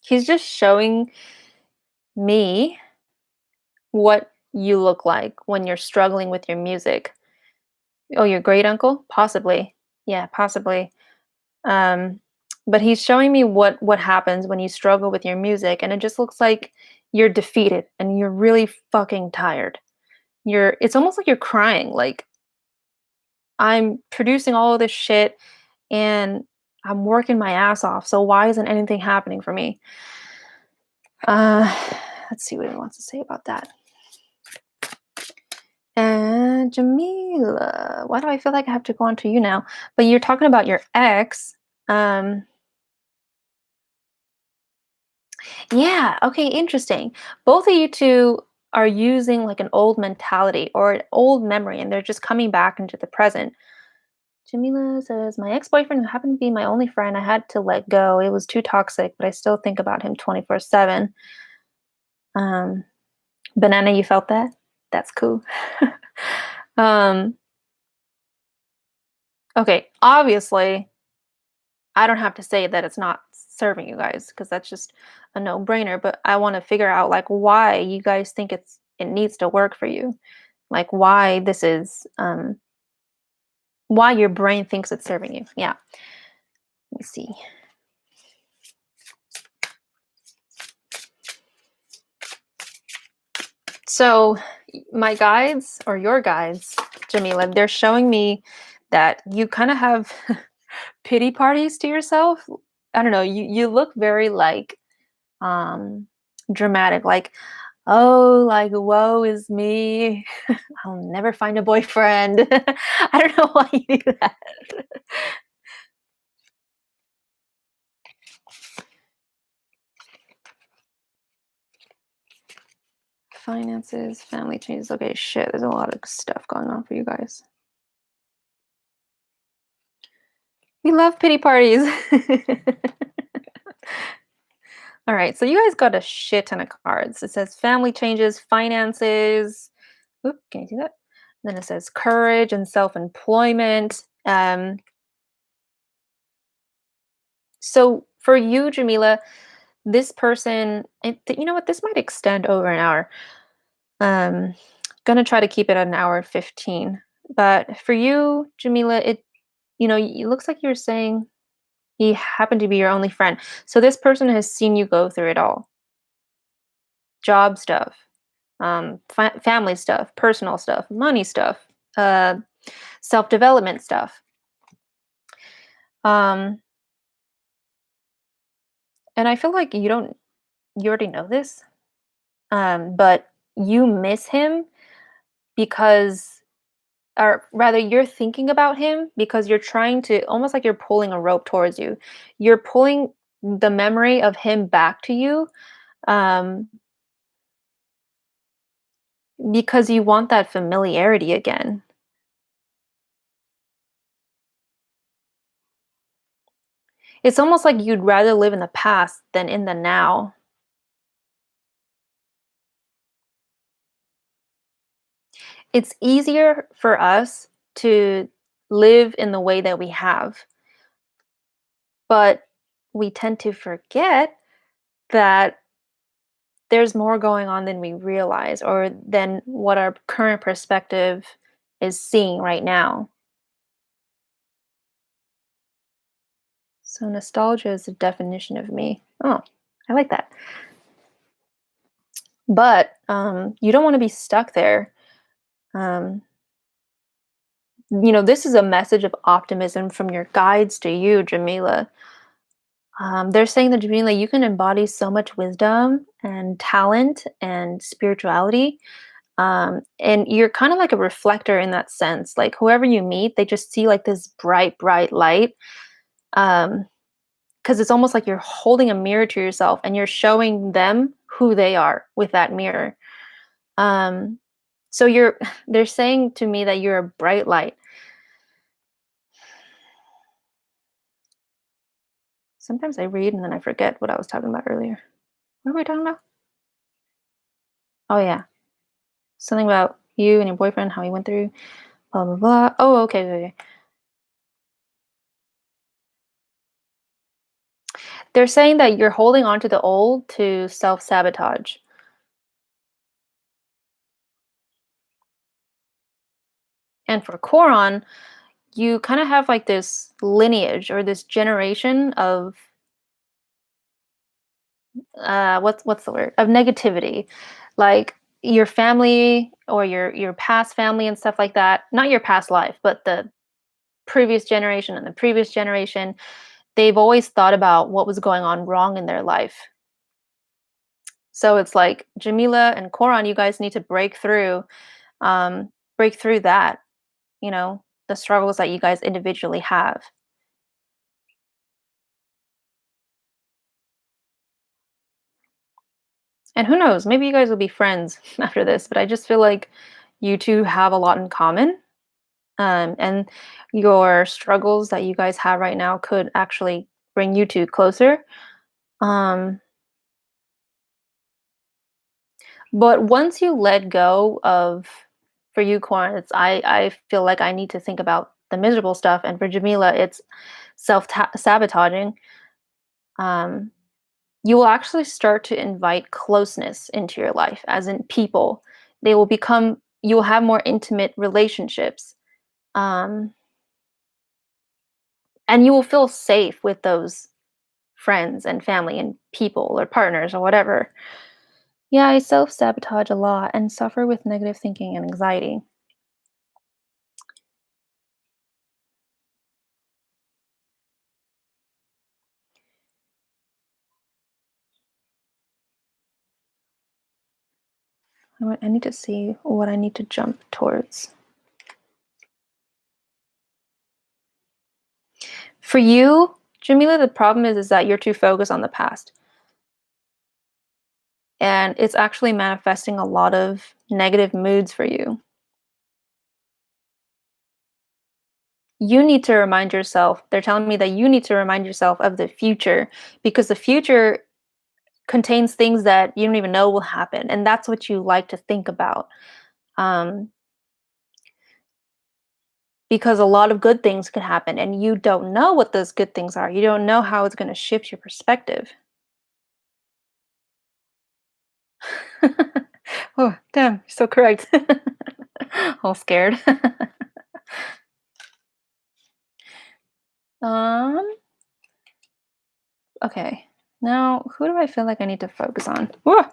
Speaker 1: he's just showing me what you look like when you're struggling with your music. Oh, your great uncle? Possibly. Yeah, possibly. Um, but he's showing me what happens when you struggle with your music, and it just looks like you're defeated and you're really fucking tired. It's almost like you're crying, like I'm producing all of this shit and I'm working my ass off. So why isn't anything happening for me? Uh let's see what he wants to say about that. And Jamila, why do I feel like I have to go on to you now? But you're talking about your ex. Um, yeah, okay, interesting. Both of you two are using like an old mentality or an old memory, and they're just coming back into the present. Jamila says, my ex boyfriend, who happened to be my only friend, I had to let go. It was too toxic, but I still think about him 24/7. Um, Banana, you felt that? That's cool. um, okay, obviously, I don't have to say that it's not serving you guys because that's just a no-brainer, but I want to figure out like why you guys think it needs to work for you. Like why this is why your brain thinks it's serving you. Yeah. Let me see. So my guides or your guides, Jamila, they're showing me that you kind of have pity parties to yourself. I don't know, you look very like um dramatic, like, oh, like woe is me. I'll never find a boyfriend. I don't know why you do that. Finances, family changes. Okay, shit, there's a lot of stuff going on for you guys. We love pity parties. All right, so you guys got a shit ton of cards. It says family changes, finances. Oop, can you see that? Then it says courage and self-employment. So for you, Jamila, this person, you know what? This might extend over an hour. Um, gonna try to keep it at an hour 15. But for you, Jamila, it looks like you're saying he happened to be your only friend. So this person has seen you go through it all. Job stuff, family stuff, personal stuff, money stuff, uh, self-development stuff. Um, and I feel like you already know this, but you miss him because, or rather, you're thinking about him because you're trying to, almost like you're pulling a rope towards you. You're pulling the memory of him back to you, um, because you want that familiarity again. It's almost like you'd rather live in the past than in the now. It's easier for us to live in the way that we have. But we tend to forget that there's more going on than we realize or than what our current perspective is seeing right now. So nostalgia is the definition of me. Oh, I like that. But you don't want to be stuck there. Um, this is a message of optimism from your guides to you, Jamila. They're saying that, Jamila, you can embody so much wisdom and talent and spirituality. And you're kind of like a reflector in that sense. Like whoever you meet, they just see like this bright, bright light. Um, because it's almost like you're holding a mirror to yourself and you're showing them who they are with that mirror. Um, so they're saying to me that you're a bright light. Sometimes I read and then I forget what I was talking about earlier. What were we talking about? Oh yeah, something about you and your boyfriend, how he went through blah blah blah. Oh, okay, okay, okay. They're saying that you're holding on to the old to self sabotage. And for Koron, you kind of have like this lineage or this generation of what's the word of negativity, like your family or your past family and stuff like that. Not your past life, but the previous generation and the previous generation. They've always thought about what was going on wrong in their life. So it's like Jamila and Koran, you guys need to break through that. The struggles that you guys individually have. And who knows, maybe you guys will be friends after this, but I just feel like you two have a lot in common. And your struggles that you guys have right now could actually bring you two closer. Um, but once you let go of, for you, Corn, I feel like I need to think about the miserable stuff, and for Jamila, it's sabotaging. Um, you will actually start to invite closeness into your life, as in people. You will have more intimate relationships. Um, and you will feel safe with those friends and family and people or partners or whatever. Yeah, I self sabotage a lot and suffer with negative thinking and anxiety. I need to see what I need to jump towards. For you, Jamila, the problem is that you're too focused on the past. And it's actually manifesting a lot of negative moods for you. You need to remind yourself, they're telling me that you need to remind yourself of the future because the future contains things that you don't even know will happen. And that's what you like to think about. Um, because a lot of good things could happen and you don't know what those good things are. You don't know how it's going to shift your perspective. Oh, damn, you're so correct. All scared. um, okay. Now, who do I feel like I need to focus on? Whoa!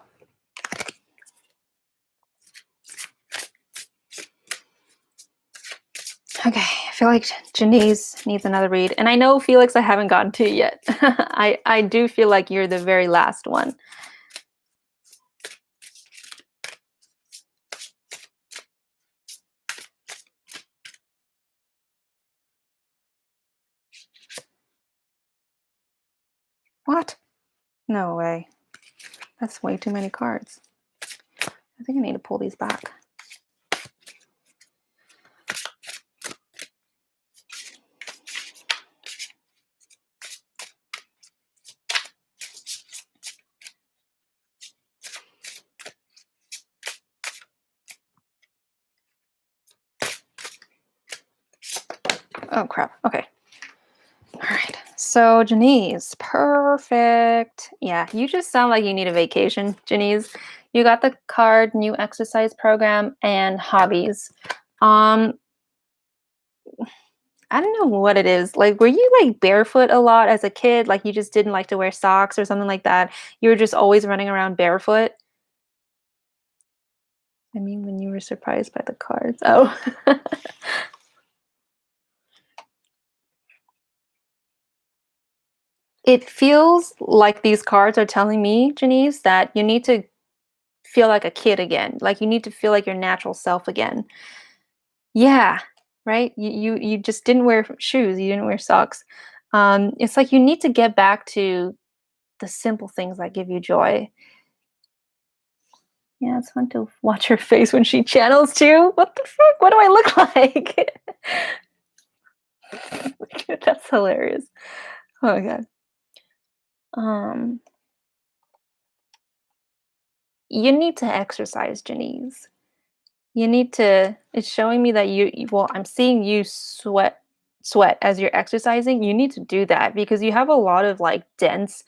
Speaker 1: Okay, I feel like Janice needs another read. And I know, Felix, I haven't gotten to yet. I do feel like you're the very last one. What? No way. That's way too many cards. I think I need to pull these back. Oh, crap. Okay. All right. So So, Janice, perfect. Yeah, you just sound like you need a vacation, Janice. You got the card, new exercise program, and hobbies. Um, I don't know what it is. Like, were you like barefoot a lot as a kid? Like, you just didn't like to wear socks or something like that? You were just always running around barefoot? I mean, when you were surprised by the cards. Oh. It feels like these cards are telling me, Janice, that you need to feel like a kid again. Like, you need to feel like your natural self again. Yeah, right? You just didn't wear shoes, you didn't wear socks. It's like you need to get back to the simple things that give you joy. Yeah, it's fun to watch her face when she channels too. What the fuck? What do I look like? That's hilarious. Oh my god. Um, you need to exercise, Janice. You need to it's showing me that well, I'm seeing you sweat as you're exercising. You need to do that because you have a lot of like dense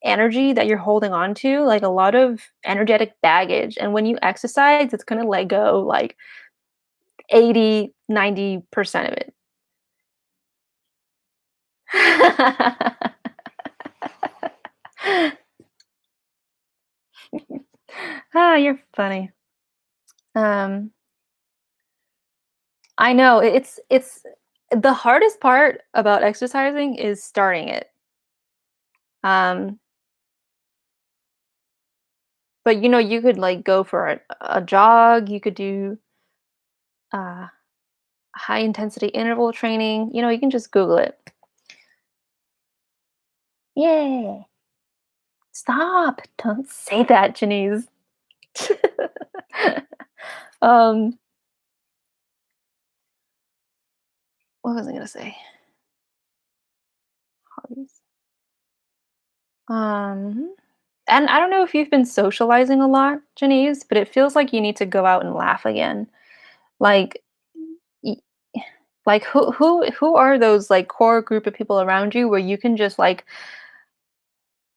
Speaker 1: energy that you're holding on to, like a lot of energetic baggage. And when you exercise, it's going to let go like 80, 90% of it. Ah, you're funny. Um, I know it's the hardest part about exercising is starting it. Um, but you could like go for a jog, you could do uh high intensity interval training. You can just Google it. Yay. Stop. Don't say that, Janice. um, what was I gonna say? Hobbies. Um, and I don't know if you've been socializing a lot, Janice, but it feels like you need to go out and laugh again. Like, y- like who are those like core group of people around you where you can just like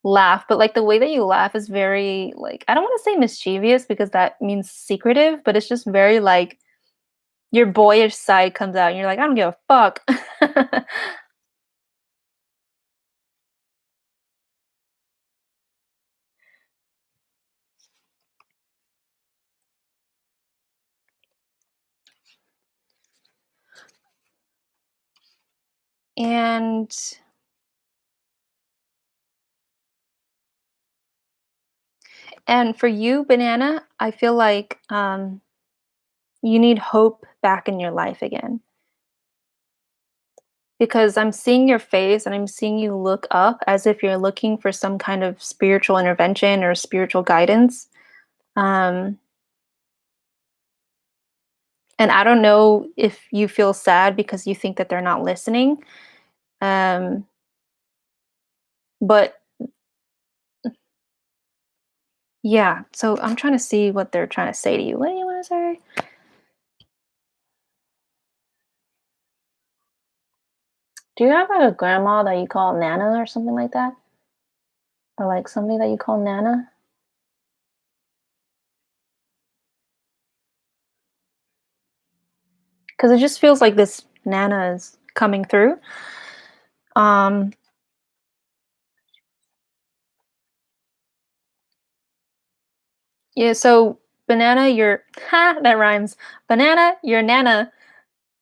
Speaker 1: laugh, but like the way that you laugh is very like I don't want to say mischievous because that means secretive, but it's just very like your boyish side comes out and you're like, I don't give a fuck. And for you, Banana, I feel like you need hope back in your life again because I'm seeing your face and I'm seeing you look up as if you're looking for some kind of spiritual intervention or spiritual guidance. Um, and I don't know if you feel sad because you think that they're not listening. Um, but yeah, so I'm trying to see what they're trying to say to you. What do you want to say? Do you have like a grandma that you call Nana or something like that? Or like somebody that you call Nana? Because it just feels like this Nana is coming through. Um, yeah, so banana, your ha, that rhymes. Banana, your Nana.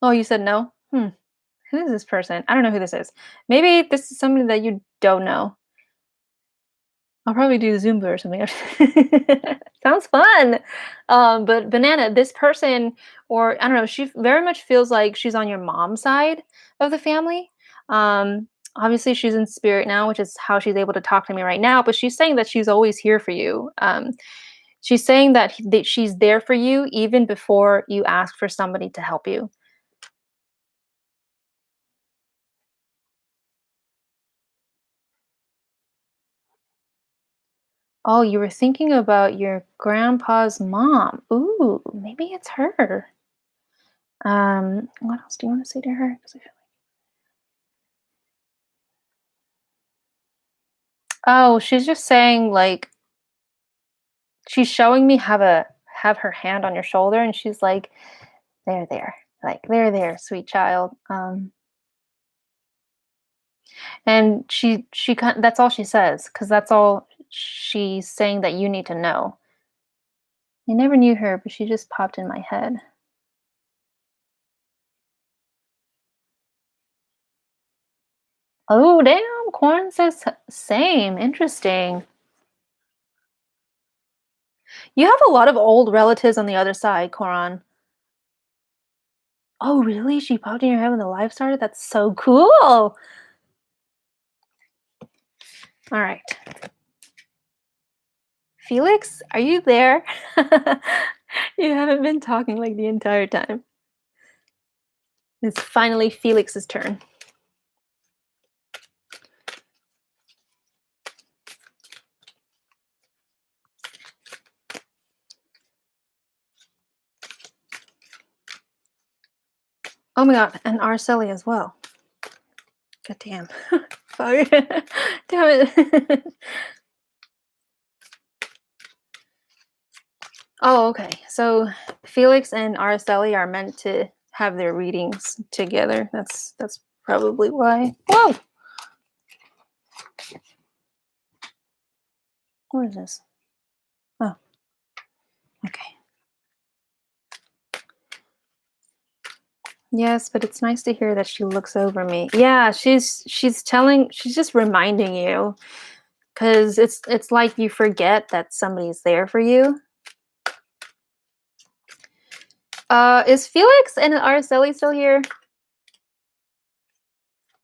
Speaker 1: Oh, you said no? Who is this person? I don't know who this is. Maybe this is somebody that you don't know. I'll probably do Zumba or something. Sounds fun. But Banana, this person, or I don't know, she very much feels like she's on your mom's side of the family. Obviously, she's in spirit now, which is how she's able to talk to me right now. But she's saying that she's always here for you. She's saying that she's there for you even before you ask for somebody to help you. Oh, you were thinking about your grandpa's mom. Ooh, maybe it's her. What else do you want to say to her? 'Cause I feel Oh, she's just saying like she's showing me have her hand on your shoulder, and she's like, there, like there, sweet child. And that's all she says because that's all she's saying that you need to know. I never knew her, but she just popped in my head. Oh, damn, Corn says same. Interesting. You have a lot of old relatives on the other side, Coran. Oh, really? She popped in your head when the live started? That's so cool. All right. Felix, are you there? You haven't been talking like the entire time. It's finally Felix's turn. Oh my god, and Arceli as well. God damn. Fuck. Damn it. Oh, okay. So Felix and Araceli are meant to have their readings together. That's probably why. Whoa! What is this? Oh, okay. Yes, but it's nice to hear that she looks over me. Yeah, she's just reminding you because it's like you forget that somebody's there for you. Is Felix and Araceli still here?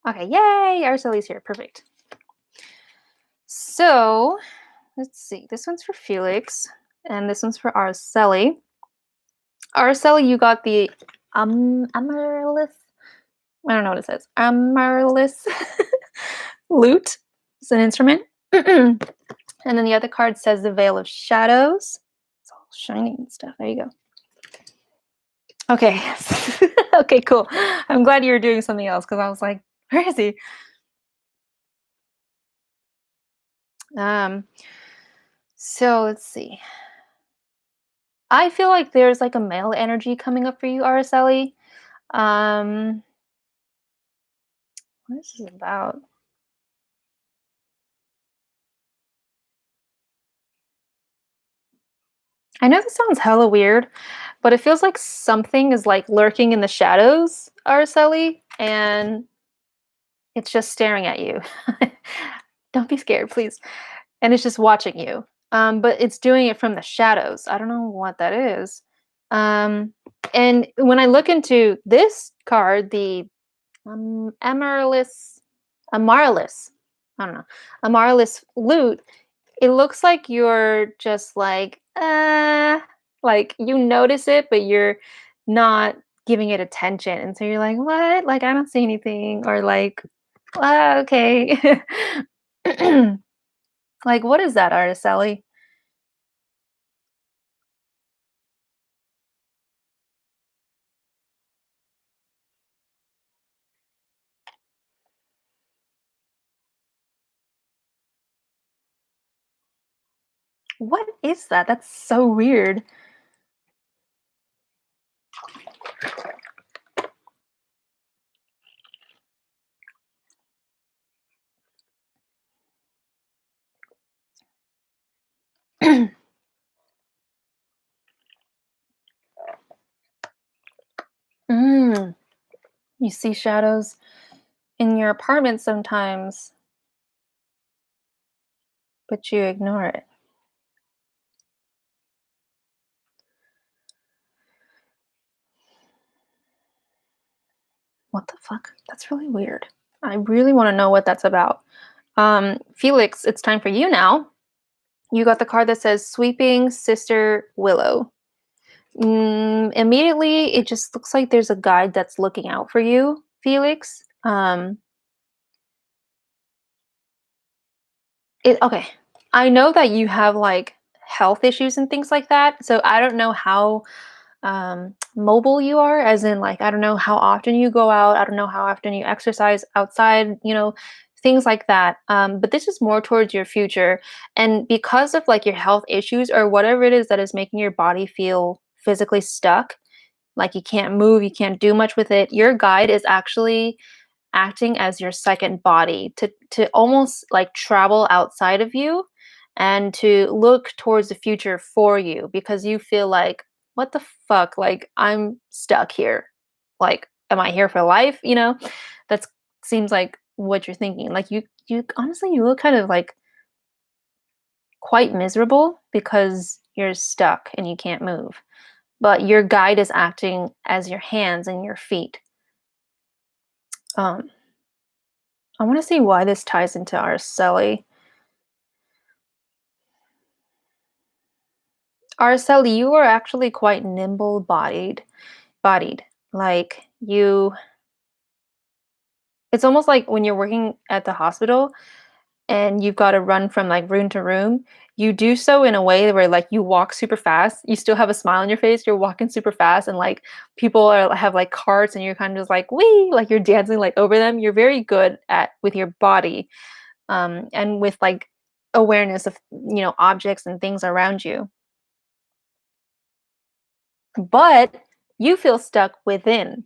Speaker 1: Okay, yay! Araceli's here. Perfect. So let's see. This one's for Felix, and this one's for Araceli. Araceli, you got the amaryllis. I don't know what it says. Amaryllis lute. It's an instrument. And then the other card says the Veil of Shadows. It's all shiny and stuff. There you go. Okay. Okay, cool. I'm glad you were doing something else because I was like, where is he? Um, so let's see. I feel like there's like a male energy coming up for you, Araceli. Um, what is this about? I know this sounds hella weird, but it feels like something is like lurking in the shadows, Araceli, and it's just staring at you. Don't be scared, please. And it's just watching you. But it's doing it from the shadows. I don't know what that is. Um, and when I look into this card, the Amaryllis, I don't know, Amaryllis lute, it looks like you're just like you notice it, but you're not giving it attention. And so you're like, what? Like, I don't see anything. Or like, okay. Like, what is that, Articelli? What is that? That's so weird. Mm, you see shadows in your apartment sometimes, but you ignore it. What the fuck? That's really weird. I really want to know what that's about. Felix, it's time for you now. You got the card that says Sweeping Sister Willow. Immediately, it just looks like there's a guide that's looking out for you, Felix. Okay. I know that you have like health issues and things like that. So I don't know how mobile you are, as in like I don't know how often you go out. I don't know how often you exercise outside. things like that. But this is more towards your future. And because of like your health issues or whatever it is that is making your body feel physically stuck, like you can't move, you can't do much with it, your guide is actually acting as your second body to almost like travel outside of you and to look towards the future for you because you feel like what the fuck, like I'm stuck here, like am I here for life, that's seems like what you're thinking, like you honestly you look kind of like quite miserable because you're stuck and you can't move, but your guide is acting as your hands and your feet. um I want to see why this ties into our Araceli. Araceli, you are actually quite nimble bodied. Like you it's almost like when you're working at the hospital and you've got to run from like room to room, you do so in a way where like you walk super fast. You still have a smile on your face. You're walking super fast and like people are have like carts and you're kind of just like wee, like you're dancing like over them. You're very good at with your body and with like awareness of objects and things around you. But you feel stuck within.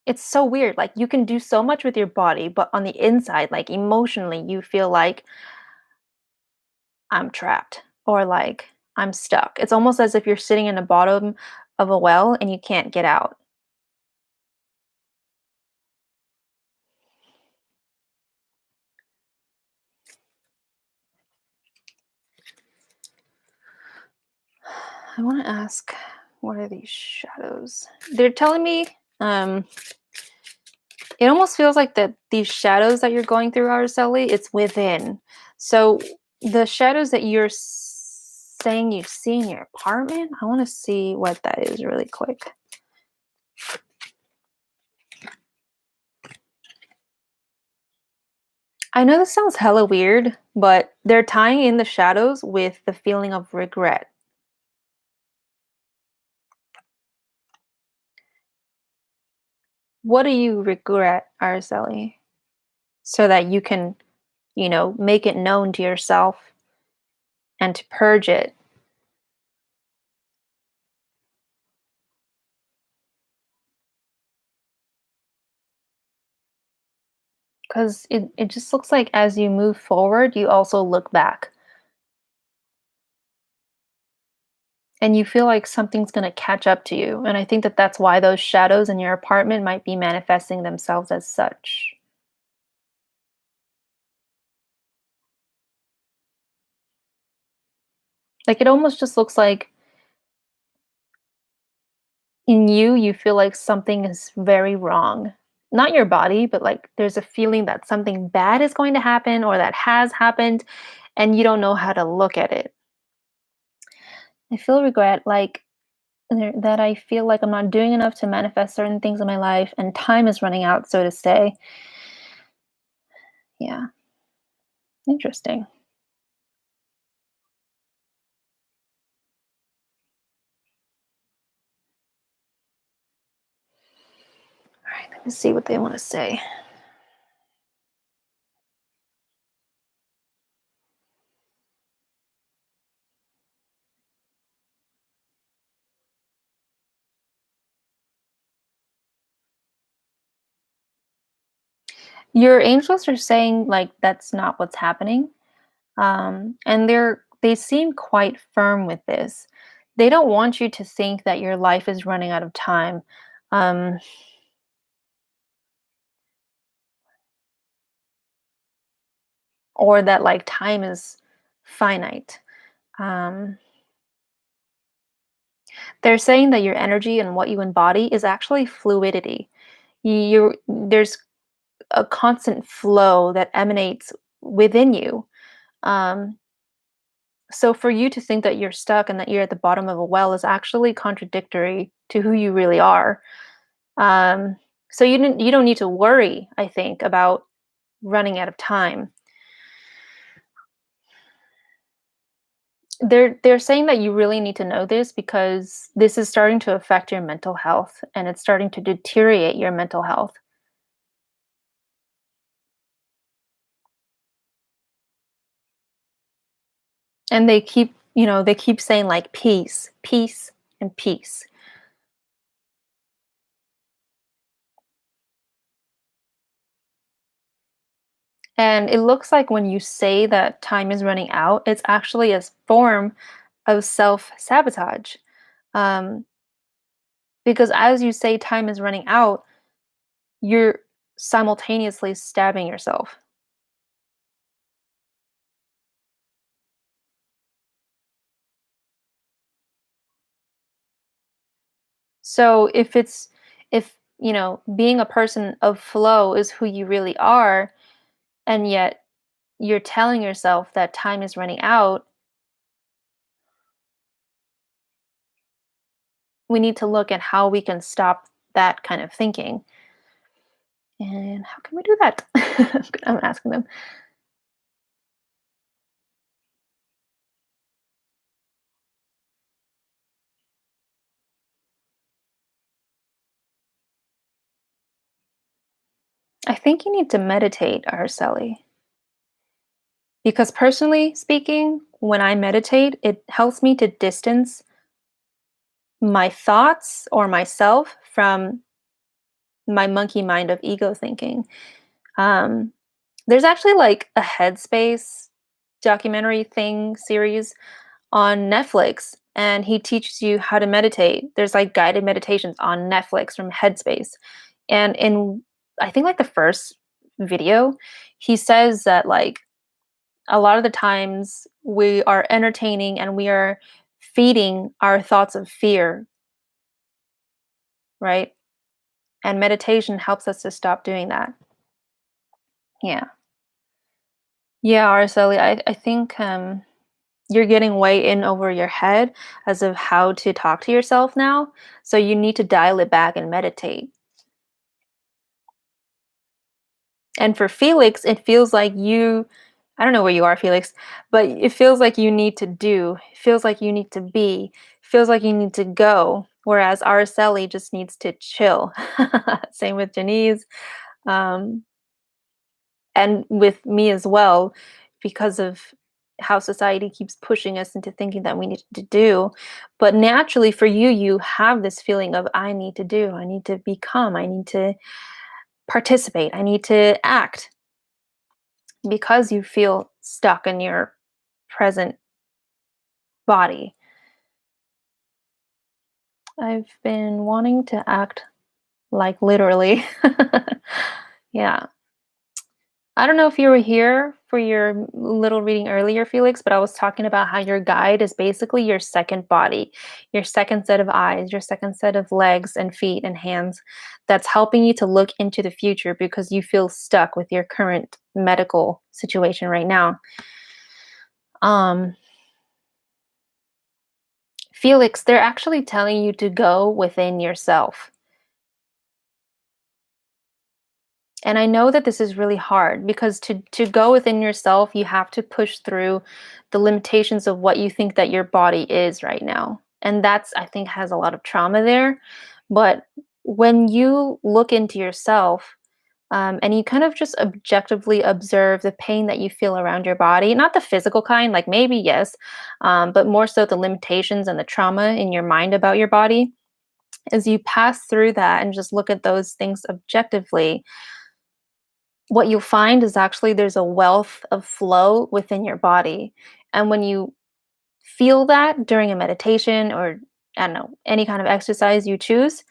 Speaker 1: It's so weird. Like you can do so much with your body, but on the inside, like emotionally, you feel like I'm trapped or like I'm stuck. It's almost as if you're sitting in the bottom of a well and you can't get out. I want to ask, what are these shadows? They're telling me um it almost feels like that these shadows that you're going through, Araceli, it's within. So the shadows that you're saying you see in your apartment, I want to see what that is really quick. I know this sounds hella weird, but they're tying in the shadows with the feeling of regret. What do you regret, Araceli? So that you can, make it known to yourself and to purge it. Because it just looks like as you move forward, you also look back. And you feel like something's going to catch up to you. And I think that that's why those shadows in your apartment might be manifesting themselves as such. Like it almost just looks like in you, you feel like something is very wrong. Not your body, but like there's a feeling that something bad is going to happen or that has happened, and you don't know how to look at it. I feel regret, like that I feel like I'm not doing enough to manifest certain things in my life, and time is running out, so to say. Yeah, interesting. All right, let me see what they want to say. Your angels are saying like that's not what's happening. And they seem quite firm with this. They don't want you to think that your life is running out of time. Um, or that like time is finite. Um, they're saying that your energy and what you embody is actually fluidity. There's a constant flow that emanates within you. Um, so for you to think that you're stuck and that you're at the bottom of a well is actually contradictory to who you really are. Um, so you don't need to worry, I think, about running out of time. They're saying that you really need to know this because this is starting to affect your mental health and it's starting to deteriorate your mental health. And they keep saying like peace, peace, and peace. And it looks like when you say that time is running out, it's actually a form of self sabotage. Um, because as you say time is running out, you're simultaneously stabbing yourself. So if being a person of flow is who you really are, and yet you're telling yourself that time is running out, we need to look at how we can stop that kind of thinking. And how can we do that? I'm asking them. I think you need to meditate, Araceli. Because personally speaking, when I meditate, it helps me to distance my thoughts or myself from my monkey mind of ego thinking. Um, there's actually like a Headspace documentary thing series on Netflix, and he teaches you how to meditate. There's like guided meditations on Netflix from Headspace. And in I think like the first video, he says that like a lot of the times we are entertaining and we are feeding our thoughts of fear, right? And meditation helps us to stop doing that. Yeah. Yeah, Araceli, I think you're getting way in over your head as of how to talk to yourself now. So you need to dial it back and meditate. And for Felix, it feels like I don't know where you are, Felix, but it feels like you need to do, it feels like you need to be, it feels like you need to go. Whereas Araceli just needs to chill. Same with Janice. Um, and with me as well, because of how society keeps pushing us into thinking that we need to do. But naturally for you, you have this feeling of I need to do, I need to become, I need to participate, I need to act, because you feel stuck in your present body. I've been wanting to act like literally. Yeah. I don't know if you were here for your little reading earlier, Felix, but I was talking about how your guide is basically your second body, your second set of eyes, your second set of legs and feet and hands that's helping you to look into the future because you feel stuck with your current medical situation right now. Um, Felix, they're actually telling you to go within yourself. And I know that this is really hard because to go within yourself, you have to push through the limitations of what you think that your body is right now. And that's I think has a lot of trauma there. But when you look into yourself, and you kind of just objectively observe the pain that you feel around your body, not the physical kind, like maybe yes, but more so the limitations and the trauma in your mind about your body. As you pass through that and just look at those things objectively, what you'll find is actually there's a wealth of flow within your body. And when you feel that during a meditation or, I don't know, any kind of exercise you choose,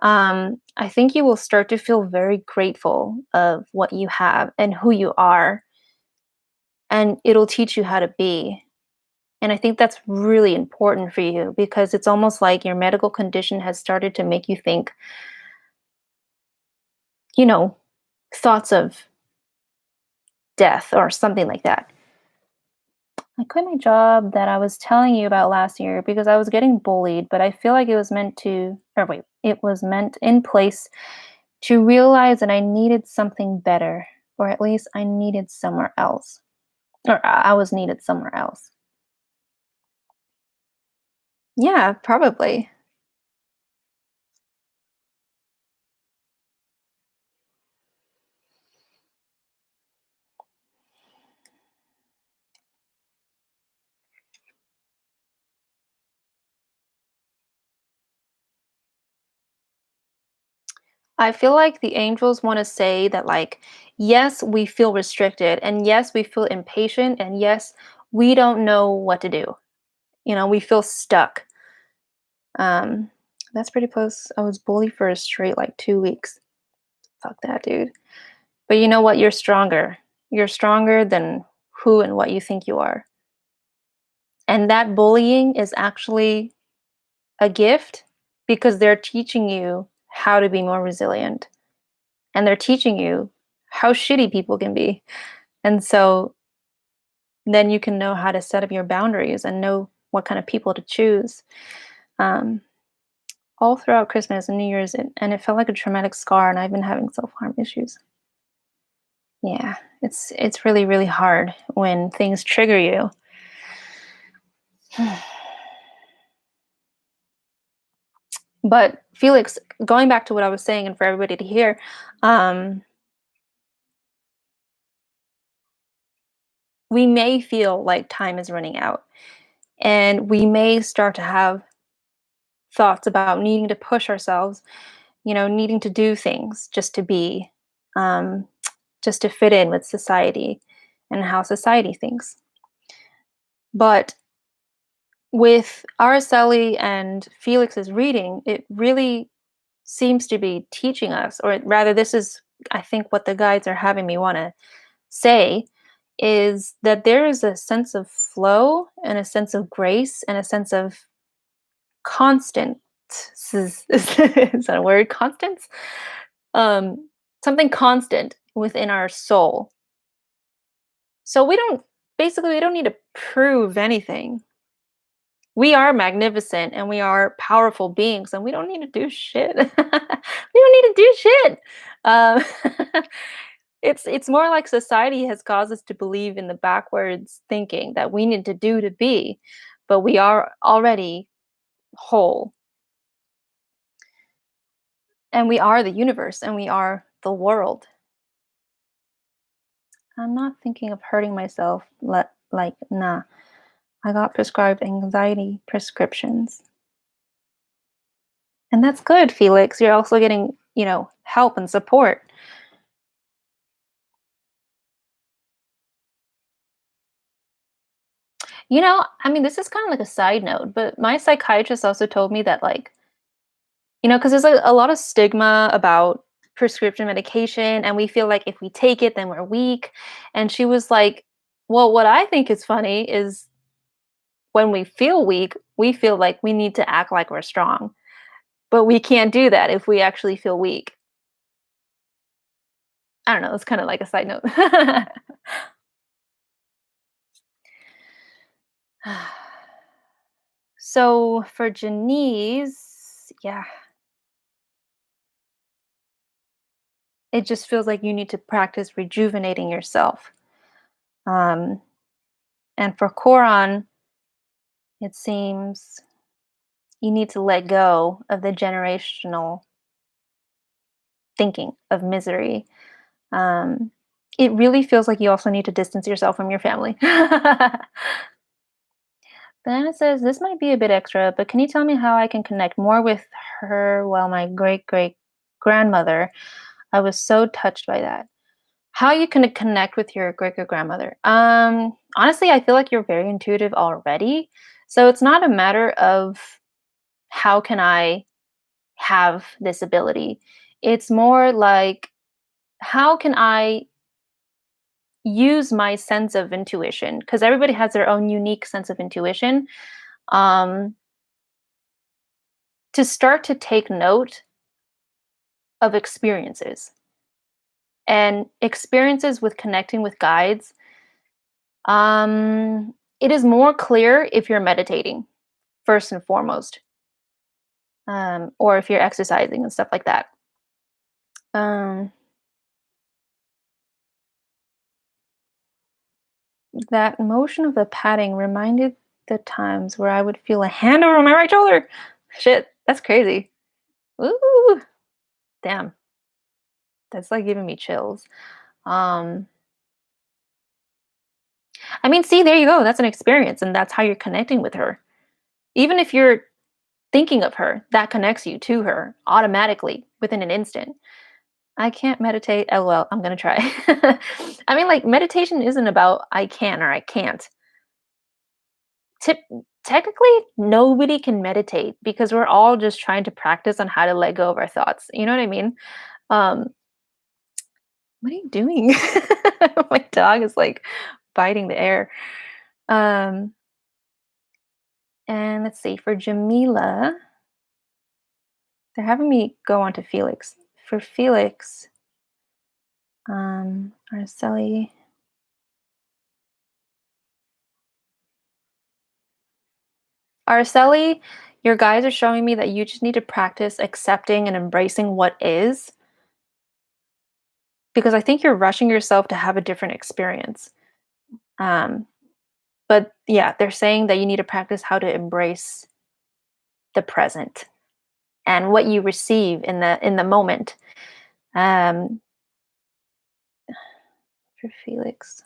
Speaker 1: I think you will start to feel very grateful of what you have and who you are. And it'll teach you how to be. And I think that's really important for you because it's almost like your medical condition has started to make you think, you know, thoughts of death or something like that. I quit my job that I was telling you about last year because I was getting bullied, but I feel like it was meant to, or wait, it was meant in place to realize that I needed something better, or at least I needed somewhere else, or I was needed somewhere else. Yeah, probably. I feel like the angels want to say that, like, yes, we feel restricted, and yes, we feel impatient, and yes, we don't know what to do. We feel stuck. Um, that's pretty close. I was bullied for a straight like 2 weeks. Fuck that, dude. But you know what? You're stronger. You're stronger than who and what you think you are. And that bullying is actually a gift because they're teaching you how to be more resilient. And they're teaching you how shitty people can be. And so then you can know how to set up your boundaries and know what kind of people to choose. Um, all throughout Christmas and New Year's, and it felt like a traumatic scar, and I've been having self harm issues. Yeah, it's really really hard when things trigger you. But Felix, going back to what I was saying, and for everybody to hear, um, we may feel like time is running out, and we may start to have thoughts about needing to push ourselves, needing to do things just to be, um, just to fit in with society and how society thinks. But with Araceli and Felix's reading, it really seems to be teaching us, or rather, this is, I think, what the guides are having me want to say, is that there is a sense of flow and a sense of grace and a sense of constant. Is that a word? Constance? Um, Something constant within our soul. So we don't need to prove anything. We are magnificent and we are powerful beings and we don't need to do shit. We don't need to do shit. Um, it's more like society has caused us to believe in the backwards thinking that we need to do to be, but we are already whole, and we are the universe and we are the world. I'm not thinking of hurting myself. Like, nah. I got prescribed anxiety prescriptions. And that's good, Felix. You're also getting, help and support. I mean, this is kind of like a side note, but my psychiatrist also told me that, like, because there's a lot of stigma about prescription medication, and we feel like if we take it, then we're weak. And she was like, well, what I think is funny is when we feel weak, we feel like we need to act like we're strong, but we can't do that if we actually feel weak. I don't know. It's kind of like a side note. So for Janice, yeah, it just feels like you need to practice rejuvenating yourself. Um, and for Koran, it seems you need to let go of the generational thinking of misery. Um, it really feels like you also need to distance yourself from your family. Then it says, this might be a bit extra, but can you tell me how I can connect more with her? Well, my great great grandmother, I was so touched by that. How you can connect with your great great grandmother? Honestly, I feel like you're very intuitive already. So it's not a matter of how can I have this ability. It's more like, how can I use my sense of intuition? Because everybody has their own unique sense of intuition. Um, to start to take note of experiences, and experiences with connecting with guides. It is more clear if you're meditating, first and foremost, or if you're exercising and stuff like that. Um, that motion of the patting reminded the times where I would feel a hand over my right shoulder. Shit, that's crazy. Ooh, damn, that's like giving me chills. Um, I mean, see, there you go. That's an experience, and that's how you're connecting with her. Even if you're thinking of her, that connects you to her automatically within an instant. I can't meditate. Oh, well, I'm going to try. I mean, like, meditation isn't about I can or I can't. Tip Technically, nobody can meditate because we're all just trying to practice on how to let go of our thoughts. You know what I mean? Um, what are you doing? My dog is like biting the air. Um, and let's see, for Jamila, they're having me go on to Felix. For Felix, Araceli. Araceli, your guides are showing me that you just need to practice accepting and embracing what is, because I think you're rushing yourself to have a different experience. Um, but yeah, they're saying that you need to practice how to embrace the present and what you receive in the moment. Um, for Felix.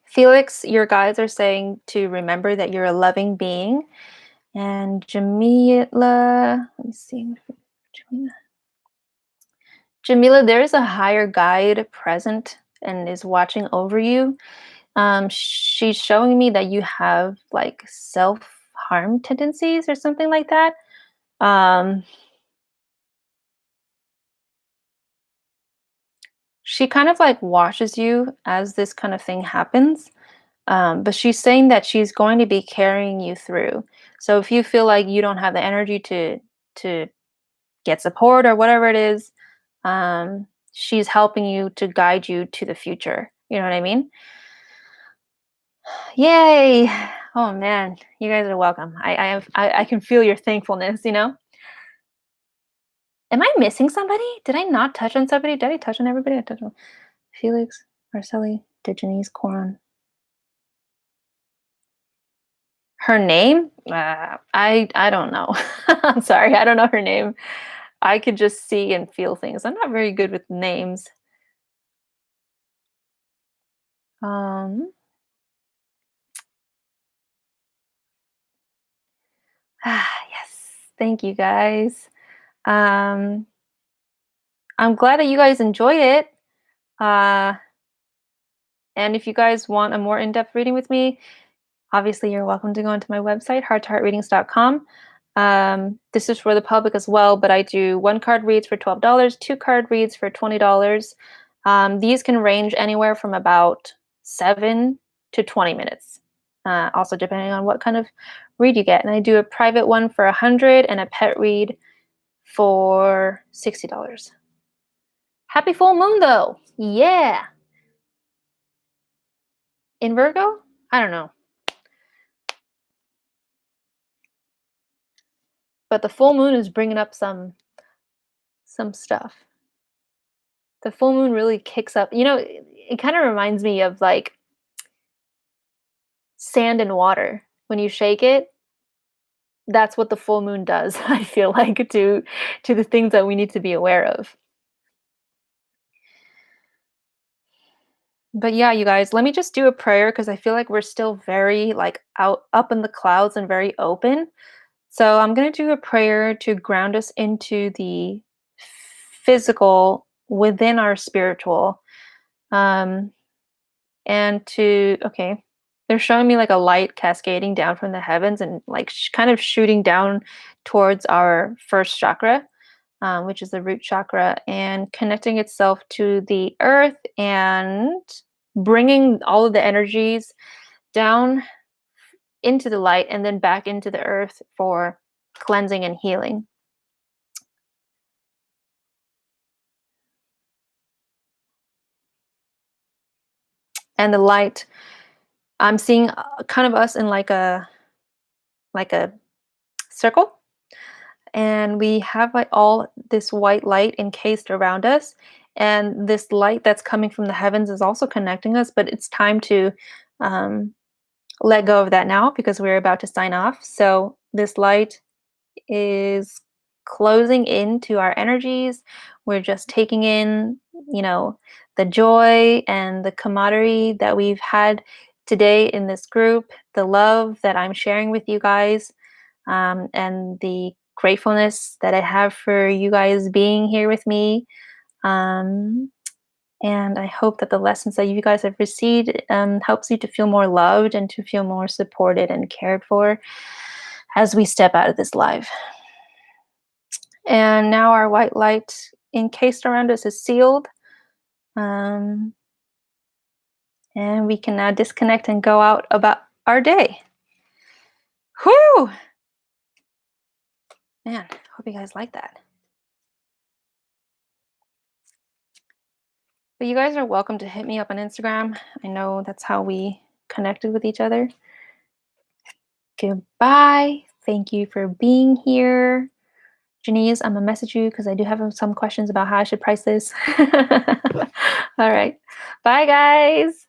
Speaker 1: Felix, your guides are saying to remember that you're a loving being. And Jamila, let me see. Jamila. Jamila, there is a higher guide present and is watching over you. She's showing me that you have like self-harm tendencies or something like that. Um, she kind of like watches you as this kind of thing happens. But she's saying that she's going to be carrying you through. So if you feel like you don't have the energy to get support or whatever it is, she's helping you to guide you to the future. You know what I mean? Yay! Oh man, you guys are welcome. I can feel your thankfulness. Am I missing somebody? Did I not touch on somebody? Did I touch on everybody? I touched on Felix, Marcelli, Dejanice, Coron. Her name? I don't know. I'm sorry, I don't know her name. I could just see and feel things. I'm not very good with names. Um, yes. Thank you guys. Um, I'm glad that you guys enjoyed it. Uh, and if you guys want a more in-depth reading with me, obviously you're welcome to go onto my website, hearttoheartreadings.com. This is for the public as well, but I do one card reads for $12, two card reads for $20. These can range anywhere from about 7 to 20 minutes, also depending on what kind of read you get. And I do a private one for $100 and a pet read for $60. Happy full moon though. Yeah. In Virgo? I don't know. But the full moon is bringing up some stuff. The full moon really kicks up. It kind of reminds me of like sand and water. When you shake it, that's what the full moon does. I feel like to the things that we need to be aware of. But yeah, you guys, let me just do a prayer because I feel like we're still very like out up in the clouds and very open. So I'm going to do a prayer to ground us into the physical within our spiritual. Um and to okay, they're showing me like a light cascading down from the heavens and like kind of shooting down towards our first chakra, which is the root chakra, and connecting itself to the earth and bringing all of the energies down into the light and then back into the earth for cleansing and healing. And the light, I'm seeing kind of us in like a circle, and we have like all this white light encased around us, and this light that's coming from the heavens is also connecting us, but it's time to um, let go of that now because we're about to sign off. So this light is closing into our energies. We're just taking in, the joy and the camaraderie that we've had today in this group, the love that I'm sharing with you guys, and the gratefulness that I have for you guys being here with me. Um, and I hope that the lessons that you guys have received helps you to feel more loved and to feel more supported and cared for as we step out of this life. And now our white light encased around us is sealed. Um, and we can now disconnect and go out about our day. Whew! Man, hope you guys like that. But you guys are welcome to hit me up on Instagram. I know that's how we connected with each other. Goodbye. Thank you for being here. Janice, I'm going to message you because I do have some questions about how I should price this. All right. Bye, guys.